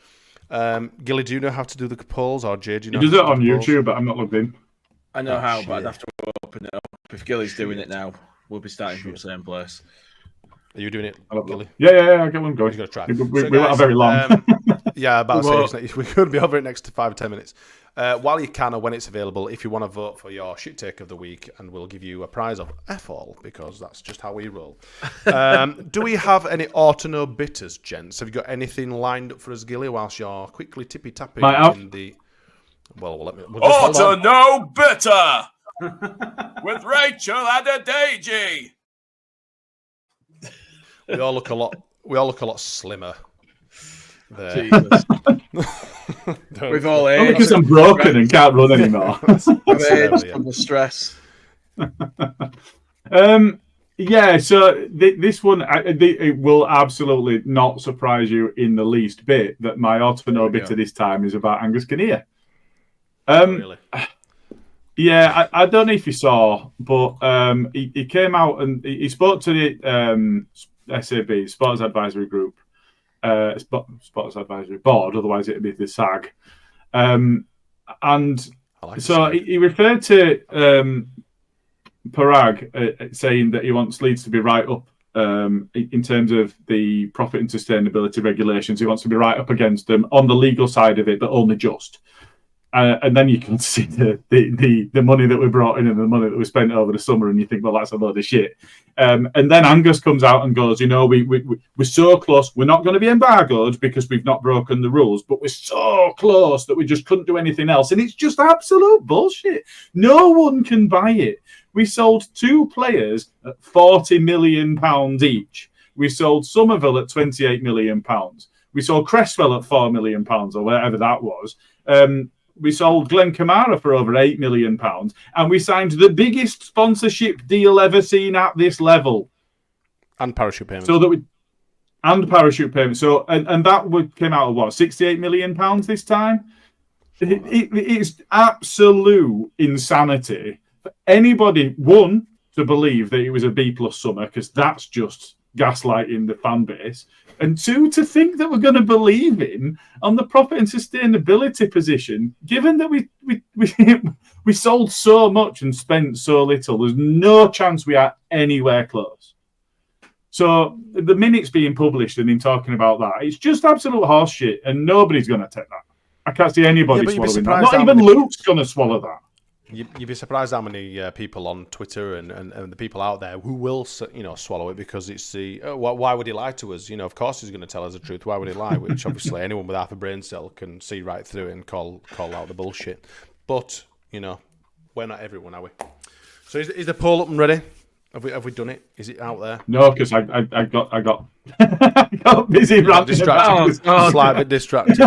Gilly, do you know how to do the polls, or Jay, do you know? He does it on YouTube, but I'm not logged in. I know how, but I'd have to open it up. If Gilly's doing it now, we'll be starting from the same place. Are you doing it, Gilly? Yeah, I'll get one going. He's going to try. We won't have very long. Yeah, about to say, we could be over it next 5 or 10 minutes. While you can or when it's available, if you want to vote for your shit take of the week, and we'll give you a prize of F-all, because that's just how we roll. Do we have any ought to know bitters, gents? Have you got anything lined up for us, Gilly, whilst you're quickly tippy-tapping in the... Well, let me... Ought to know bitter! With Rachel Adedeji! We all look a lot slimmer there. Jesus. We've all aged. Because I'm broken and can't run anymore. I've aged from the stress. So this one, it will absolutely not surprise you in the least bit that my ought to know bitter this time is about Angus Kinnear. Really? Yeah, I don't know if you saw, but he came out and he spoke to the SAB, Sports Advisory Group, Sports Advisory Board, otherwise it'd be the SAG. And so he referred to Parag saying that he wants Leeds to be right up in terms of the profit and sustainability regulations. He wants to be right up against them on the legal side of it, but only just. And then you can see the money that we brought in and the money that we spent over the summer, and you think, well, that's a load of shit. And then Angus comes out and goes, we're so close. We're not going to be embargoed because we've not broken the rules, but we're so close that we just couldn't do anything else. And it's just absolute bullshit. No one can buy it. We sold 2 players at £40 million each. We sold Somerville at £28 million. We sold Cresswell at £4 million or whatever that was. We sold Glenn Kamara for over £8 million, and we signed the biggest sponsorship deal ever seen at this level. And parachute payments. And parachute payments. So, and that came out of what, £68 million this time? It's absolute insanity for anybody, one, to believe that it was a B+ summer, because that's just gaslighting the fan base, and 2, to think that we're going to believe him on the profit and sustainability position, given that we sold so much and spent so little. There's no chance we are anywhere close. So the minutes being published and him talking about that, it's just absolute horse shit, and nobody's going to take that. I can't see anybody swallowing that. Not even Luke's going to swallow that. You'd be surprised how many people on Twitter and the people out there who will, swallow it, because it's why would he lie to us? Of course he's going to tell us the truth. Why would he lie? Which obviously anyone with half a brain cell can see right through it and call out the bullshit. But we're not everyone, are we? So is the poll up and ready? Have we done it? Is it out there? No, because I got I got busy ranting about. Slightly distracted.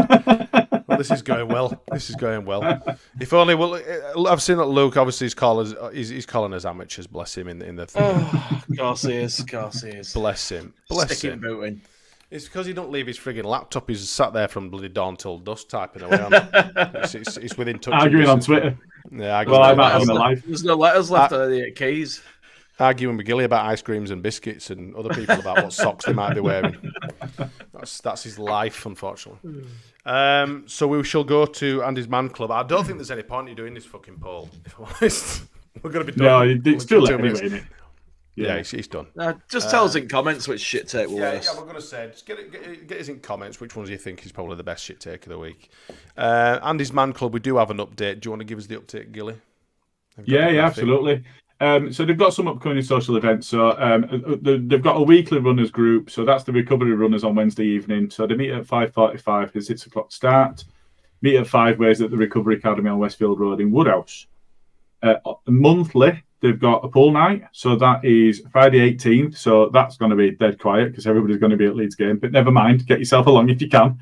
Well, this is going well. If only, I've seen that Luke, obviously, he's calling us amateurs, bless him, in the thing. Oh, of course he is. Bless him. Booting. It's because he don't leave his frigging laptop. He's sat there from bloody dawn till dusk typing away on it. It's within touch. Arguing on Twitter. Yeah, I'm not having a life. There's no letters left out of the keys. Arguing with Gilly about ice creams and biscuits and other people about what socks they might be wearing. That's his life, unfortunately. So we shall go to Andy's Man Club. I don't think there's any point in doing this fucking poll, if I'm honest. We're going to be done. No, it's too late anyway, isn't it? Yeah, he's done. Just tell us in comments which shit take we're worse. Yeah, we're going to say, just get us in comments which ones you think is probably the best shit take of the week. Andy's Man Club, we do have an update. Do you want to give us the update, Gilly? Yeah, absolutely. So they've got some upcoming social events. So they've got a weekly runners group. So that's the recovery runners on Wednesday evening. So they meet at 5:45 for 6 o'clock start. Meet at 5 ways at the Recovery Academy on Westfield Road in Woodhouse. Monthly, they've got a pool night. So that is Friday 18th. So that's going to be dead quiet because everybody's going to be at Leeds game. But never mind, get yourself along if you can.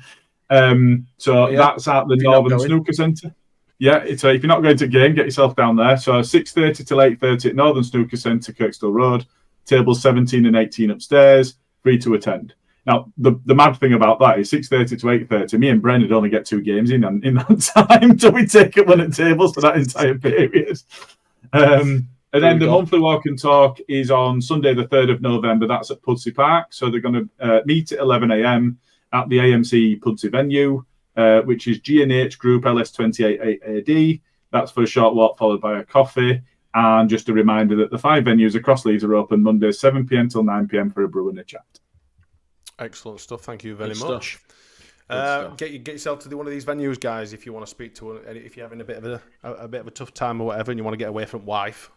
That's at the Northern Snooker Centre. Yeah, so if you're not going to game, get yourself down there. So 6:30 till 8:30 at Northern Snooker Centre, Kirkstall Road. Tables 17 and 18 upstairs, free to attend. Now, the mad thing about that is 6:30 to 8:30. Me and Brendan only get 2 games in that time, so we take up one at tables for that entire period. And then the monthly walk and talk is on Sunday, the 3rd of November. That's at Pudsey Park. So they're going to meet at 11 a.m. at the AMC Pudsey venue. Which is G&H Group LS288AD. That's for a short walk followed by a coffee. And just a reminder that the 5 venues across Leeds are open Mondays 7 p.m. till 9 p.m. for a brew and a chat. Excellent stuff. Thank you very much. Get yourself to one of these venues, guys. If you want to speak to, if you're having a bit of a tough time or whatever, and you want to get away from wife,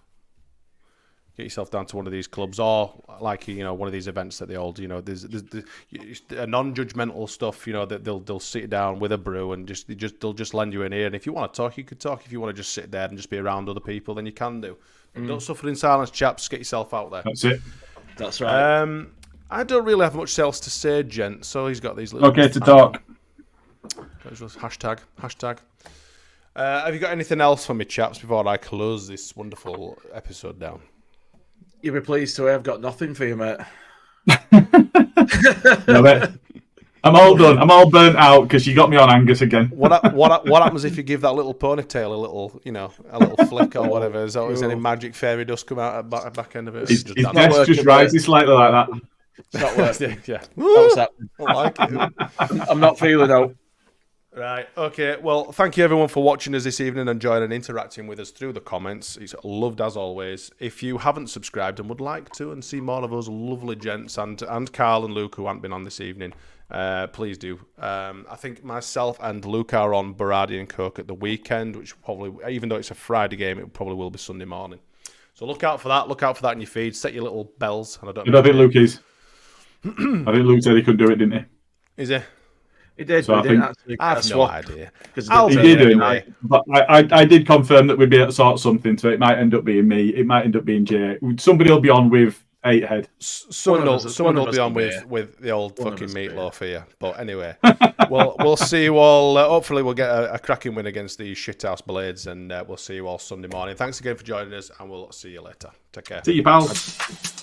get yourself down to one of these clubs, or like one of these events that they hold. There's a non-judgmental stuff. That they'll sit down with a brew and they'll just lend you an ear. And if you want to talk, you can talk. If you want to just sit there and just be around other people, then you can do. Don't suffer in silence, chaps. Get yourself out there. That's it. That's right. I don't really have much else to say, gent. So he's got these little. Okay to talk. Hashtag. Have you got anything else for me, chaps, before I close this wonderful episode down? You'll be pleased to hear I've got nothing for you, mate. No, mate. I'm all done. I'm all burnt out because you got me on Angus again. What happens if you give that little ponytail a little flick or whatever? Is any magic fairy dust come out at the back end of it? His desk just rises slightly like that. It's not working. Yeah. What's happening? I like it. I'm not feeling out. Right, okay. Well, thank you everyone for watching us this evening and joining and interacting with us through the comments. It's loved as always. If you haven't subscribed and would like to and see more of those lovely gents and Carl and Luke who haven't been on this evening, please do. I think myself and Luke are on Berardi and Coke at the weekend, which probably, even though it's a Friday game, it probably will be Sunday morning. So look out for that. Look out for that in your feed. Set your little bells. And I think Luke is. I think Luke said he couldn't do it, didn't he? Is he? He did, so but he didn't actually. I have no idea. He did, anyway. But I did confirm that we'd be able to sort something, so it might end up being me. It might end up being Jay. Somebody will be on with 8 head. Someone will be on with the old fucking meatloaf here. But anyway, we'll see you all. Hopefully, we'll get a cracking win against the shithouse Blades, and we'll see you all Sunday morning. Thanks again for joining us, and we'll see you later. Take care. See you, pals.